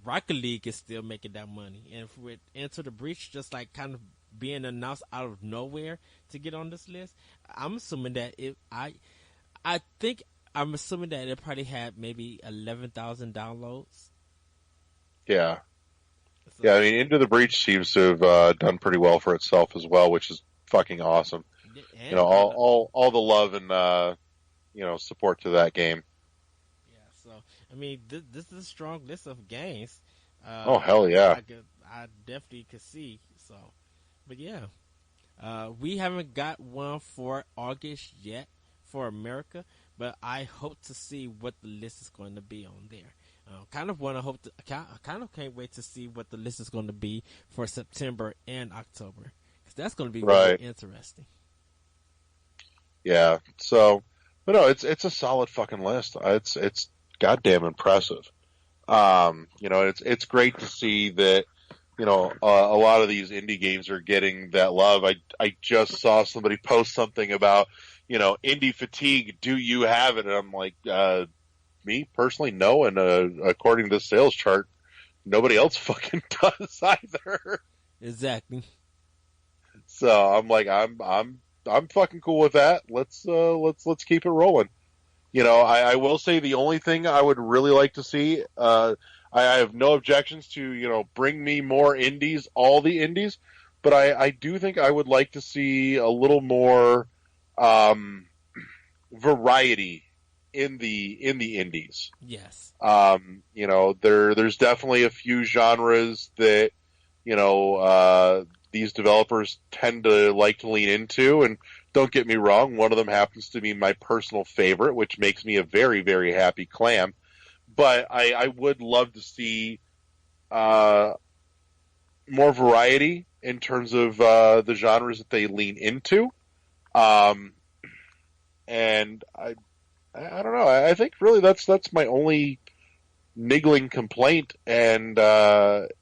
Rocket League is still making that money. And with Enter the Breach just like kind of being announced out of nowhere to get on this list, I'm assuming that I'm assuming that it probably had maybe 11,000 downloads. Yeah. So, yeah, I mean, Into the Breach seems to have done pretty well for itself as well, which is fucking awesome. All the love and support to that game. Yeah, so I mean, this is a strong list of games. Oh hell yeah! I definitely could see. So, but yeah, we haven't got one for August yet for America, but I hope to see what the list is going to be on there. I kind of can't wait to see what the list is going to be for September and October, because that's going to be really interesting. Yeah. So, but no, it's a solid fucking list. It's goddamn impressive. It's great to see that, a lot of these indie games are getting that love. I just saw somebody post something about, indie fatigue. Do you have it? And I'm like, me personally, no. And according to the sales chart, nobody else fucking does either. Exactly. So I'm like, I'm fucking cool with that. Let's keep it rolling. I will say the only thing I would really like to see, I have no objections to, bring me more indies, all the indies, but I do think I would like to see a little more um, variety in the indies. Yes. There's definitely a few genres that these developers tend to like to lean into, and don't get me wrong, one of them happens to be my personal favorite, which makes me a very, very happy clam. But I would love to see uh, more variety in terms of the genres that they lean into. Um, and I don't know. I think really that's my only niggling complaint, and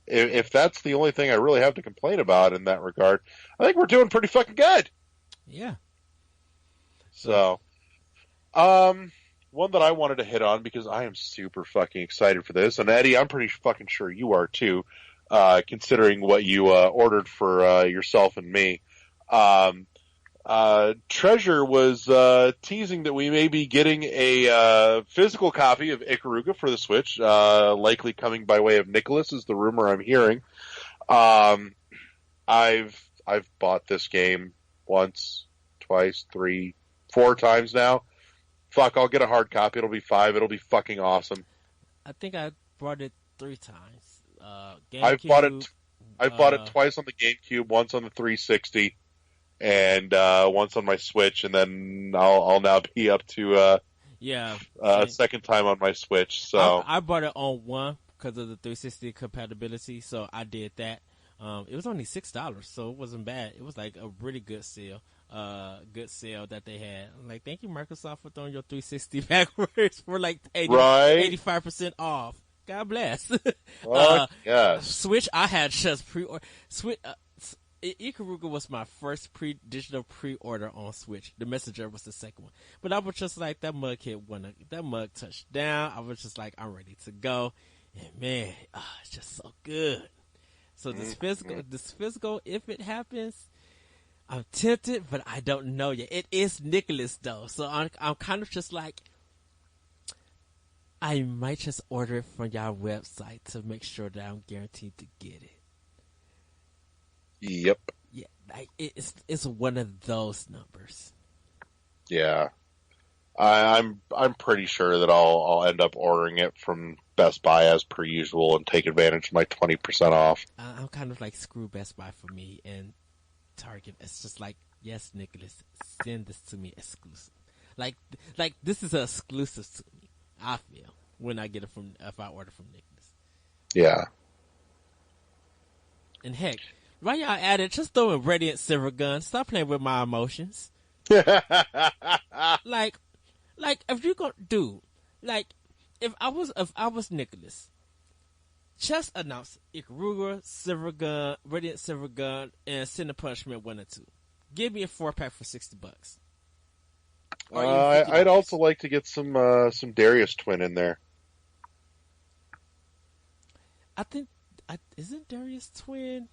if that's the only thing I really have to complain about in that regard, I think we're doing pretty fucking good. Yeah. So, one that I wanted to hit on because I am super fucking excited for this, and Eddie, I'm pretty fucking sure you are too, considering what you ordered for yourself and me. Treasure was teasing that we may be getting a physical copy of Ikaruga for the Switch, likely coming by way of Nicholas, is the rumor I'm hearing. I've bought this game once, twice, three, four times now. Fuck, I'll get a hard copy. It'll be $5. It'll be fucking awesome. I think I bought it 3 times. I've bought it. I've bought it twice on the GameCube, once on the 360. And once on my Switch, and then I'll now be up to a second time on my Switch. So I bought it on one because of the 360 compatibility, so I did that. It was only $6, so it wasn't bad. It was like a really good sale. Good sale that they had. I'm like, thank you, Microsoft, for throwing your 360 backwards for like 85% off. God bless. Yes. Switch, I had just pre-order. Switch. Ikaruga was my first digital pre-order on Switch. The Messenger was the second one. But I was just like, that mug touched down. I was just like, I'm ready to go. And man, it's just so good. So this physical, if it happens, I'm tempted, but I don't know yet. It is Nicholas though. So I'm kind of just like, I might just order it from y'all website to make sure that I'm guaranteed to get it. Yep. Yeah, like it's one of those numbers. Yeah, I'm pretty sure that I'll end up ordering it from Best Buy as per usual and take advantage of my 20% off. I'm kind of like, screw Best Buy for me and Target. It's just like, yes, Nicholas, send this to me exclusive. Like this is exclusive to me. I feel when I get it if I order from Nicholas. Yeah. And heck, why y'all at it? Just throw in Radiant Silver Gun. Stop playing with my emotions. like if you gonna do, like, if I was Nicholas, just announce Ikaruga, Silver Gun, Radiant Silver Gun, and Sin of Punishment 1 and 2. Give me a 4-pack for $60. I'd also like to get some Darius Twin in there. I think, isn't Darius Twin?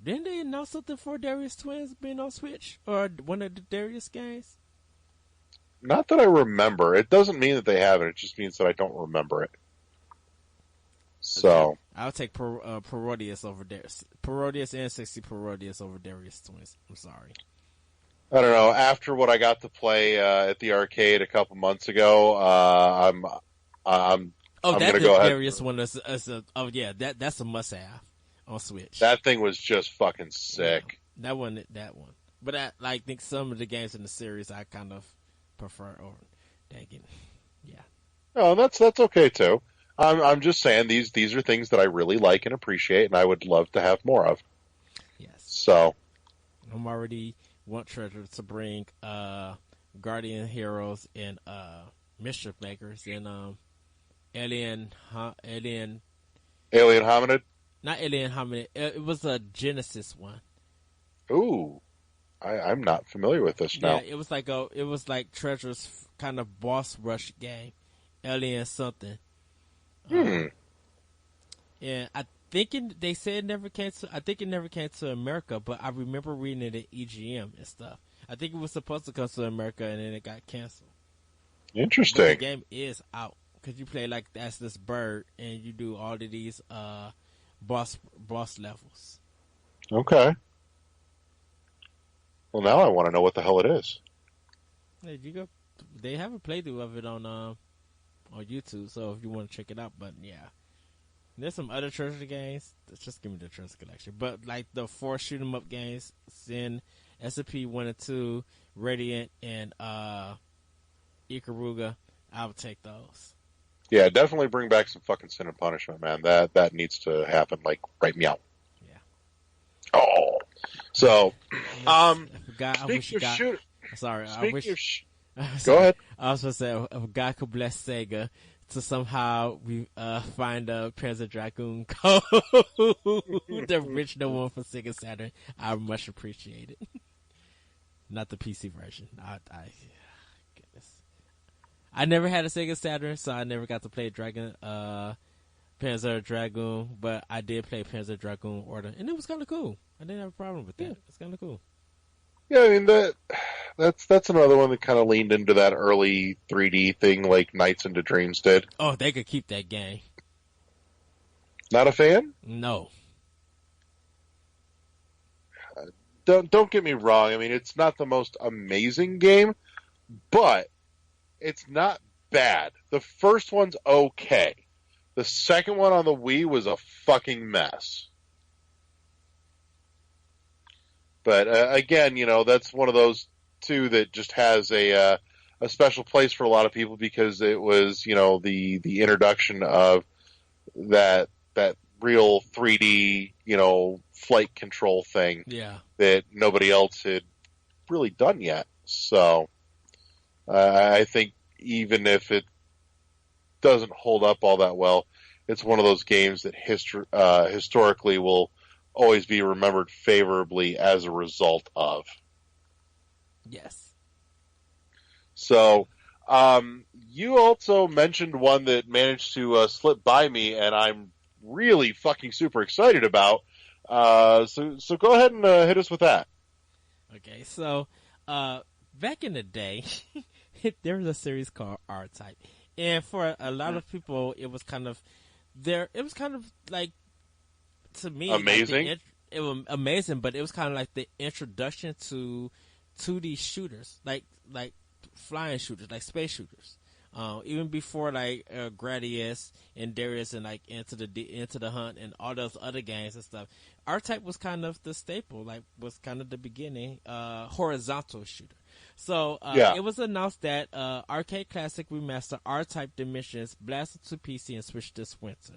Didn't they announce something for Darius Twins being on Switch or one of the Darius games? Not that I remember. It doesn't mean that they haven't. It just means that I don't remember it. So I'll take Parodius over Darius. Parodius and 60 Parodius over Darius Twins. I'm sorry. I don't know. After what I got to play at the arcade a couple months ago, I'm gonna go ahead. Darius one that's a must have on Switch. That thing was just fucking sick. Yeah, that one. But I think some of the games in the series I kind of prefer over. Dang, yeah. No, that's okay too. I'm just saying these are things that I really like and appreciate, and I would love to have more of. Yes. So I'm already want Treasure to bring Guardian Heroes and Mischief Makers and Alien Hominid? Not Alien Hominid. It was a Genesis one. Ooh. I'm not familiar with this now. Yeah, it was like Treasure's kind of boss rush game. Alien something. And they said it never came to. I think it never came to America, but I remember reading it at EGM and stuff. I think it was supposed to come to America, and then it got canceled. Interesting. But the game is out because you play like as this bird, and you do all of these boss levels. Okay. Well, now I want to know what the hell it is. Hey, you go. They have a playthrough of it on YouTube, so if you want to check it out. But yeah, there's some other treasure games. Just give me the treasure collection. But like the 4 shoot 'em up games, Sin, SMP 1 and 2, Radiant, and Ikaruga, I would take those. Yeah, definitely bring back some fucking Sin and Punishment, man. That needs to happen, like, right meow. Yeah. Oh. So, speaking of shooter... Sorry, Go ahead. I was going to say, if God could bless Sega to somehow find a Panzer Dragoon code, the original one for Sega Saturn, I would much appreciate it. Not the PC version. Goodness. I never had a Sega Saturn, so I never got to play Panzer Dragoon, but I did play Panzer Dragoon Order, and it was kind of cool. I didn't have a problem with that. Yeah. It's kind of cool. Yeah, I mean, that's another one that kind of leaned into that early 3D thing like Nights into Dreams did. Oh, they could keep that game. Not a fan? No. Don't get me wrong. I mean, it's not the most amazing game, but it's not bad. The first one's okay. The second one on the Wii was a fucking mess. But again, that's one of those two that just has a special place for a lot of people because it was, the introduction of that real 3D, flight control thing. Yeah. That nobody else had really done yet. So I think even if it doesn't hold up all that well, it's one of those games that historically will always be remembered favorably as a result of. Yes. So, you also mentioned one that managed to slip by me, and I'm really fucking super excited about. So go ahead and hit us with that. Okay, so back in the day, there was a series called R-Type, and for a lot of people, it was kind of like, to me, amazing. Like it was amazing, but it was kind of like the introduction to 2D shooters, like flying shooters, like space shooters. Even before like Gradius and Darius and like Into the Hunt and all those other games and stuff, R-Type was kind of the staple, like was kind of the beginning horizontal shooter. So it was announced that Arcade Classic Remaster R-Type Dimensions blasted to PC and Switch this winter.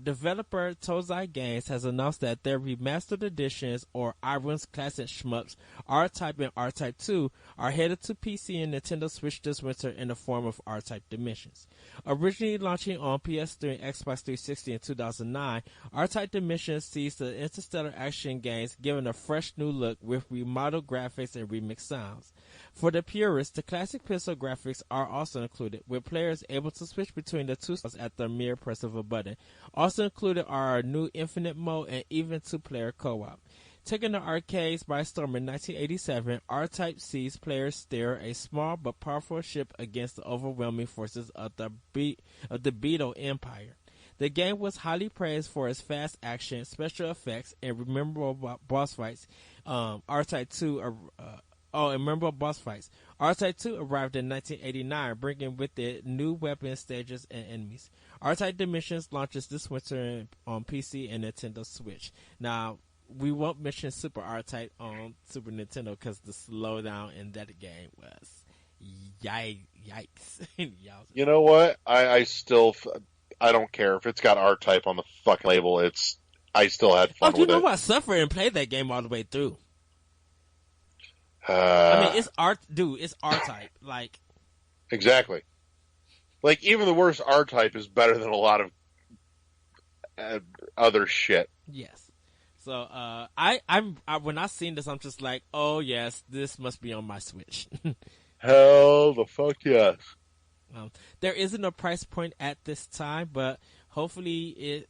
Developer Tozai Games has announced that their remastered editions, or Iron's Classic Shmups, R-Type and R-Type 2, are headed to PC and Nintendo Switch this winter in the form of R-Type Dimensions. Originally launching on PS3 and Xbox 360 in 2009, R-Type Dimensions sees the interstellar action games given a fresh new look with remodeled graphics and remixed sounds. For the purists, the classic pixel graphics are also included, with players able to switch between the two styles at the mere press of a button. Also included are a new infinite mode and even 2-player co-op. Taking the arcades by storm in 1987, R-Type sees players steer a small but powerful ship against the overwhelming forces of the Beetle Empire. The game was highly praised for its fast action, special effects, and memorable boss fights. R-Type 2 and memorable boss fights. R-Type 2 arrived in 1989, bringing with it new weapons, stages, and enemies. R-Type Dimensions launches this winter on PC and Nintendo Switch. Now, we won't mention Super R-Type on Super Nintendo because the slowdown in that game was yikes. You know what? I don't care if it's got R-Type on the fucking label. I still had fun with it. You know what? I suffered and played that game all the way through. I mean, it's R-Type. Like, exactly. Like, even the worst R-Type is better than a lot of other shit. Yes. So, when I seen this, I'm just like, oh yes, this must be on my Switch. Hell the fuck yes. There isn't a price point at this time, but hopefully,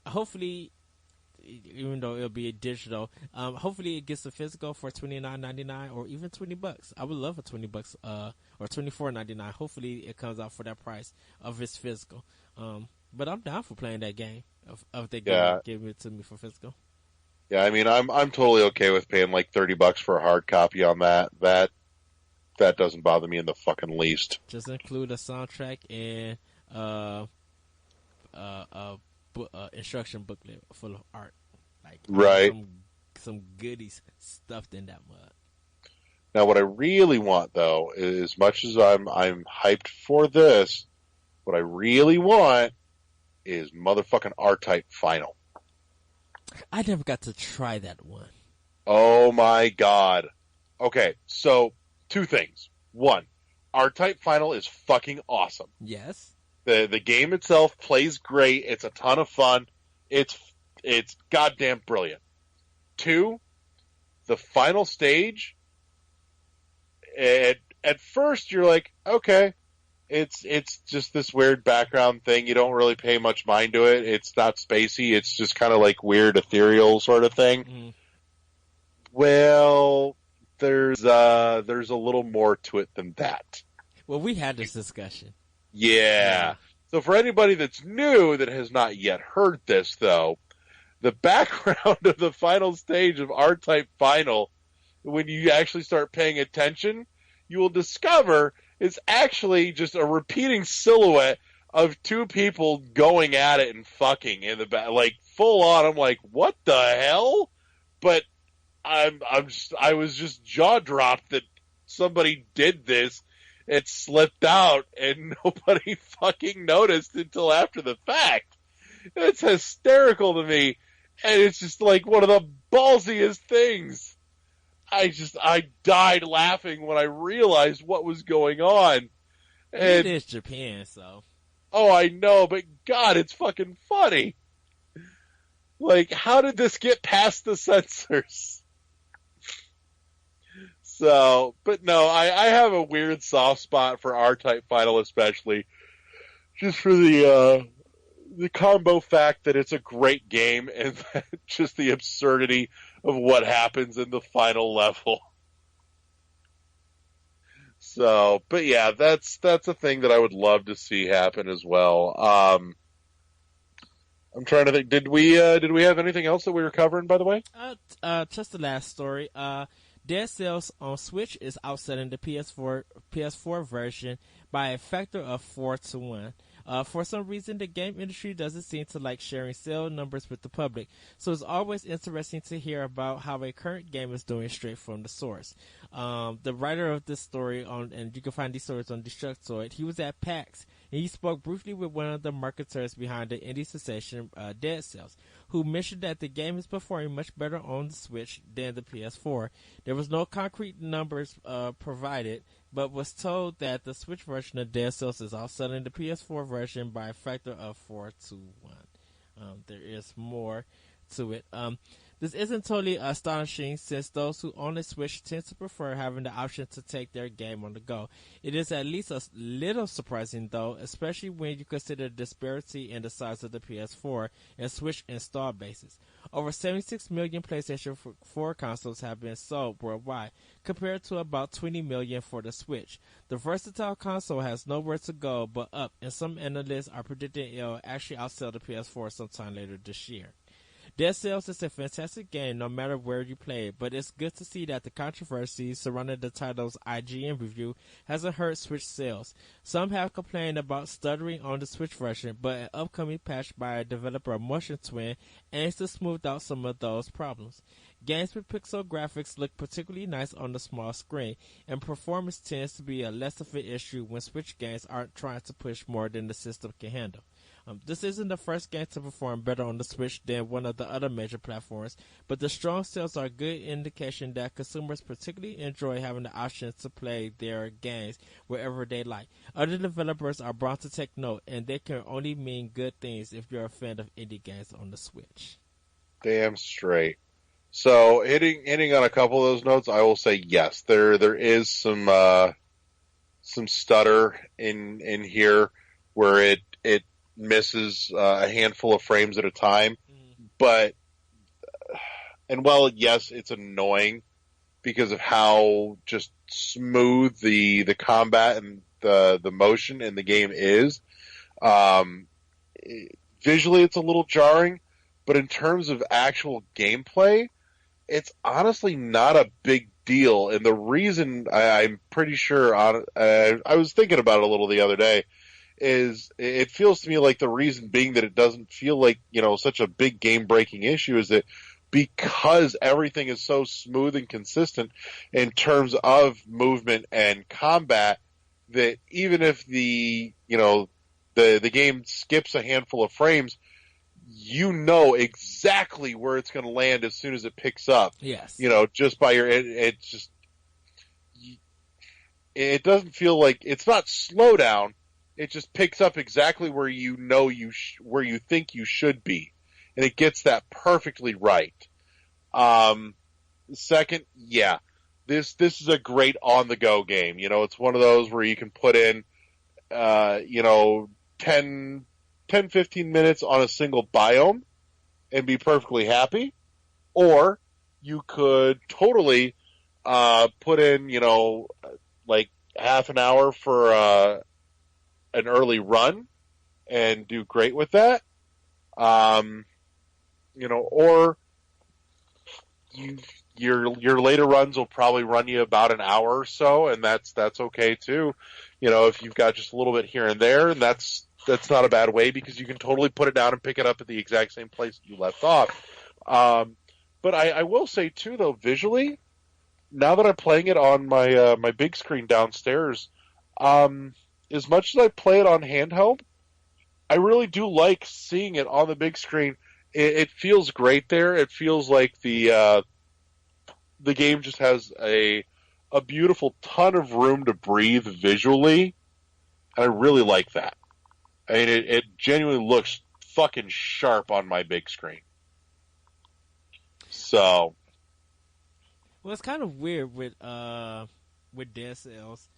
even though it'll be digital, hopefully it gets a physical for $29.99 or even $20. I would love a $20 or $24.99. Hopefully it comes out for that price of its physical. But I'm down for playing that game if they give it to me for physical. Yeah, I mean, I'm totally okay with paying like $30 for a hard copy on that. That doesn't bother me in the fucking least. Just include a soundtrack and uh, a instruction booklet full of art. Like have Right. some goodies stuffed in that mug. Now, what I really want, though, is as much as I'm hyped for this, what I really want is motherfucking R-Type Final. I never got to try that one. Oh my god. Okay, so two things. One, R-Type Final is fucking awesome. Yes. The game itself plays great. It's a ton of fun. It's it's goddamn brilliant. Two, the final stage. At first, you're like, okay, it's just this weird background thing. You don't really pay much mind to it. It's not spacey. It's just kind of like weird, ethereal sort of thing. Mm. Well, there's a little more to it than that. Well, we had this discussion. Yeah. So for anybody that's new that has not yet heard this, though, the background of the final stage of R-Type Final, when you actually start paying attention, you will discover it's actually just a repeating silhouette of two people going at it and fucking in the back, like full on. I'm like, what the hell? But I was just jaw dropped that somebody did this. It slipped out and nobody fucking noticed until after the fact. It's hysterical to me. And it's just like one of the ballsiest things. I died laughing when I realized what was going on. It And, is Japan, so. oh, I know, but God, it's fucking funny. Like, how did this get past the censors? So, but no, I have a weird soft spot for R-Type Final, especially just for the combo fact that it's a great game and just the absurdity of what happens in the final level. So, but yeah, that's a thing that I would love to see happen as well. I'm trying to think. Did we have anything else that we were covering, by the way? Just the last story. Dead Cells on Switch is outselling the PS4 version by a factor of 4-1. For some reason, the game industry doesn't seem to like sharing sale numbers with the public, so it's always interesting to hear about how a current game is doing straight from the source. The writer of this story and you can find these stories on Destructoid, he was at PAX, and he spoke briefly with one of the marketers behind the indie sensation Dead Cells, who mentioned that the game is performing much better on the Switch than the PS4. There was no concrete numbers provided, but was told that the Switch version of Dead Cells is outselling the PS4 version by a factor of 4-1. There is more to it. This isn't totally astonishing since those who own a Switch tend to prefer having the option to take their game on the go. It is at least a little surprising though, especially when you consider the disparity in the size of the PS4 and Switch install bases. Over 76 million PlayStation 4 consoles have been sold worldwide, compared to about 20 million for the Switch. The versatile console has nowhere to go but up, and some analysts are predicting it'll actually outsell the PS4 sometime later this year. Dead Cells is a fantastic game no matter where you play it, but it's good to see that the controversy surrounding the title's IGN review hasn't hurt Switch sales. Some have complained about stuttering on the Switch version, but an upcoming patch by a developer Motion Twin aims to smooth out some of those problems. Games with pixel graphics look particularly nice on the small screen, and performance tends to be a less of an issue when Switch games aren't trying to push more than the system can handle. This isn't the first game to perform better on the Switch than one of the other major platforms, but the strong sales are a good indication that consumers particularly enjoy having the option to play their games wherever they like. Other developers are bound to take note, and they can only mean good things if you're a fan of indie games on the Switch. Damn straight. So hitting on a couple of those notes, I will say yes. There is some stutter in here where it misses a handful of frames at a time. But, and while yes, it's annoying because of how just smooth the combat and the motion in the game is. Visually, it's a little jarring, but in terms of actual gameplay, it's honestly not a big deal. And the reason I'm pretty sure I was thinking about it a little the other day is it feels to me like the reason being that it doesn't feel like, such a big game breaking issue is that because everything is so smooth and consistent in terms of movement and combat that even if the game skips a handful of frames, exactly where it's going to land as soon as it picks up. Yes. Just by it doesn't feel like it's not slow down. It just picks up exactly where where you think you should be, and it gets that perfectly right. Second, yeah, this is a great on the go game. It's one of those where you can put in, 10, 15 minutes on a single biome and be perfectly happy, or you could totally put in, like half an hour for an early run and do great with that. Or your later runs will probably run you about an hour or so, and that's okay too. If you've got just a little bit here and there, and that's not a bad way because you can totally put it down and pick it up at the exact same place you left off. But I will say too, though, visually, now that I'm playing it on my my big screen downstairs, as much as I play it on handheld, I really do like seeing it on the big screen. It feels great there. It feels like the game just has a beautiful ton of room to breathe visually, and I really like that. I mean, it genuinely looks fucking sharp on my big screen. So, Well, it's kind of weird with Dead Cells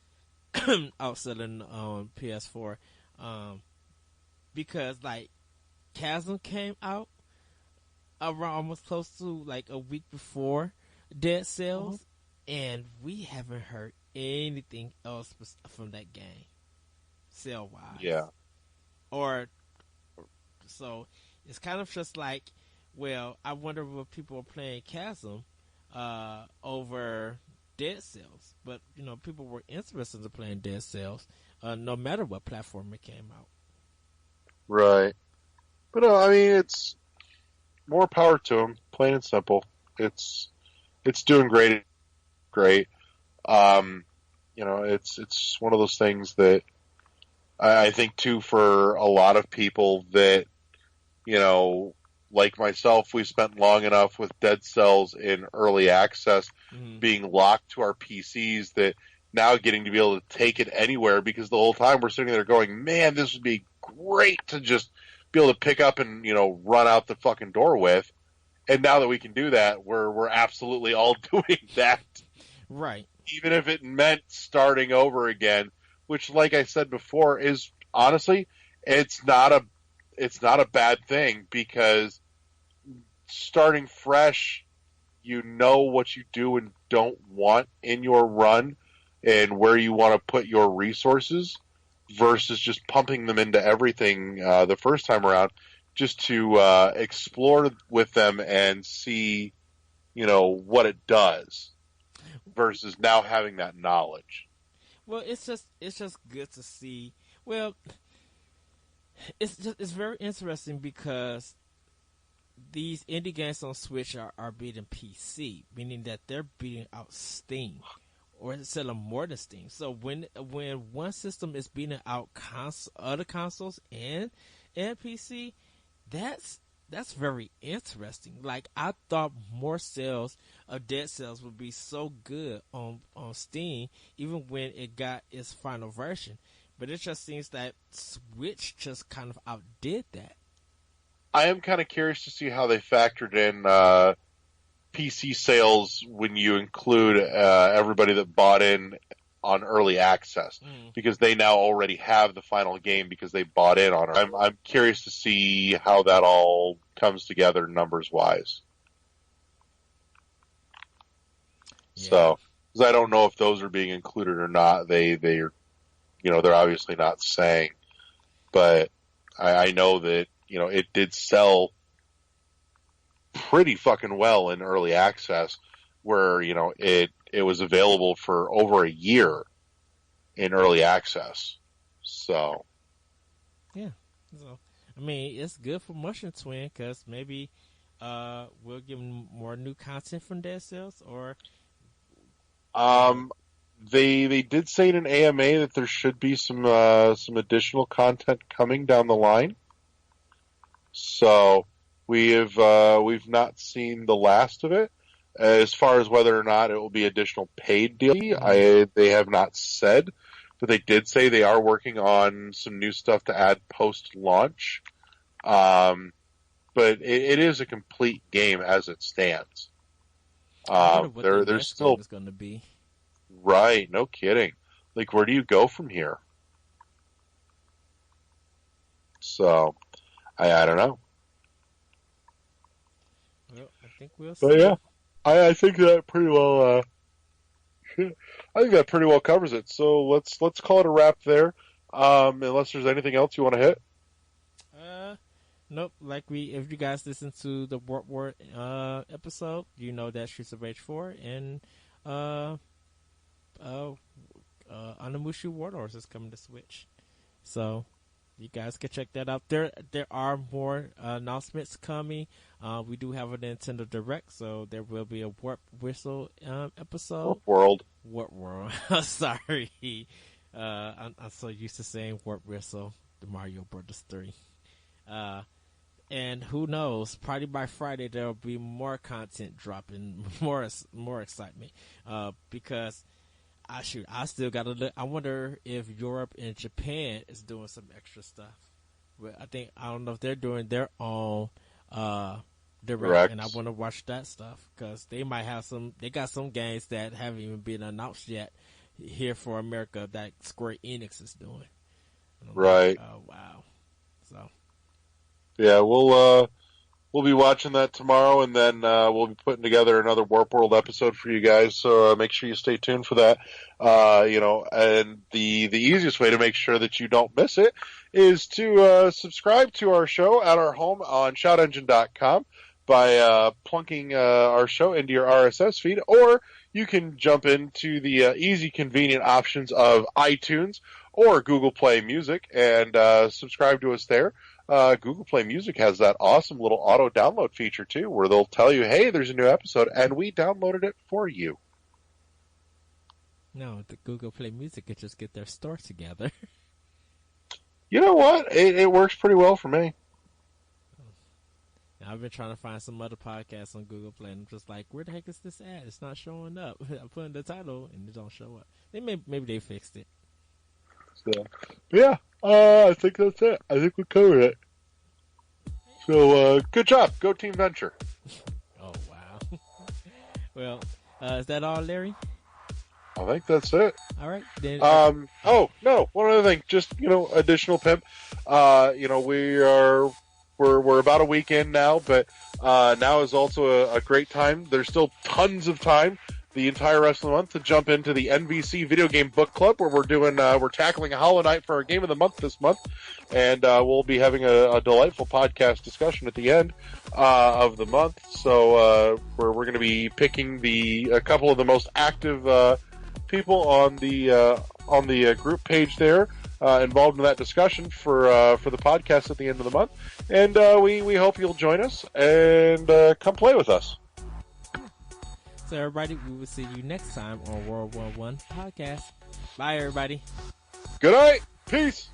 outselling on PS4, because like Chasm came out around almost close to like a week before Dead Cells, and we haven't heard anything else from that game, cell wise. yeah. Or so it's kind of just like, well, I wonder what people are playing Chasm over Dead Cells, but people were interested in playing Dead Cells, no matter what platform it came out. Right. But no, I mean, it's more power to them, plain and simple. It's doing great. Great. It's one of those things that I think too, for a lot of people that, like myself, we spent long enough with Dead Cells in early access, being locked to our PCs, that now getting to be able to take it anywhere, because the whole time we're sitting there going, man, this would be great to just be able to pick up and, run out the fucking door with. And now that we can do that, we're absolutely all doing that. Right. Even if it meant starting over again, which, like I said before, is honestly, it's not a bad thing, because starting fresh, you know what you do and don't want in your run and where you want to put your resources, versus just pumping them into everything the first time around, just to explore with them and see, what it does, versus now having that knowledge. Well, it's just good to see. Well, it's very interesting because these indie games on Switch are beating PC, meaning that they're beating out Steam, or selling more than Steam. So when one system is beating out other consoles and PC, that's very interesting. Like, I thought more sales of Dead Cells would be so good on Steam, even when it got its final version. But it just seems that Switch just kind of outdid that. I am kind of curious to see how they factored in PC sales when you include everybody that bought in on early access, because they now already have the final game because they bought in on it. I'm curious to see how that all comes together numbers wise. Yeah. So, because I don't know if those are being included or not. They're obviously not saying, but I know that it did sell pretty fucking well in early access, where it was available for over a year in early access. So yeah. So I mean, it's good for Mushroom Twin because maybe we'll give them more new content from Dead Cells, or they did say in an AMA that there should be some additional content coming down the line. So we've not seen the last of it. As far as whether or not it will be additional paid DLC, they have not said, but they did say they are working on some new stuff to add post-launch. But it is a complete game as it stands. There's still is going to be. Right, no kidding. Like, where do you go from here? So, I don't know. Well, I think we'll see. But yeah, I think that pretty well. I think that pretty well covers it. So let's call it a wrap there. Unless there's anything else you want to hit. Nope. If you guys listen to the Warp War episode, you know that Streets of Rage 4 and Onimusha Warlords is coming to Switch. So you guys can check that out. There are more announcements coming. We do have a Nintendo Direct, so there will be a Warp Whistle episode. Warp World. Sorry. I'm so used to saying Warp Whistle, the Mario Brothers 3. And who knows? Probably by Friday there will be more content dropping, more excitement. Because I still gotta look. I wonder if Europe and Japan is doing some extra stuff. But I don't know if they're doing their own direct, and I want to watch that stuff because they might have they got some games that haven't even been announced yet here for America that Square Enix is doing. Right. Oh wow. So. Yeah, we'll be watching that tomorrow, and then we'll be putting together another Warp World episode for you guys. So make sure you stay tuned for that. And the easiest way to make sure that you don't miss it is to subscribe to our show at our home on ShoutEngine.com by plunking our show into your RSS feed, or you can jump into the easy, convenient options of iTunes or Google Play Music and subscribe to us there. Google Play Music has that awesome little auto download feature too, where they'll tell you, "Hey, there's a new episode," and we downloaded it for you. No, the Google Play Music could just get their store together. You know what? It works pretty well for me. I've been trying to find some other podcasts on Google Play, and I'm just like, where the heck is this at? It's not showing up. I put in the title, and it don't show up. Maybe they fixed it. So, yeah, I think that's it. I think we covered it. So, good job. Go Team Venture. Oh, wow. Well, is that all, Larry? I think that's it. All right. Then, oh, no, one other thing. Just, additional pimp. We're about a week in now, but now is also a great time. There's still tons of time the entire rest of the month to jump into the NVC Video Game Book Club, where we're tackling Hollow Knight for our Game of the Month this month, and we'll be having a delightful podcast discussion at the end of the month. So we're going to be picking a couple of the most active people on the group page there involved in that discussion for the podcast at the end of the month, and we hope you'll join us and come play with us. So everybody, we will see you next time on World War I Podcast. Bye, everybody. Good night. Peace.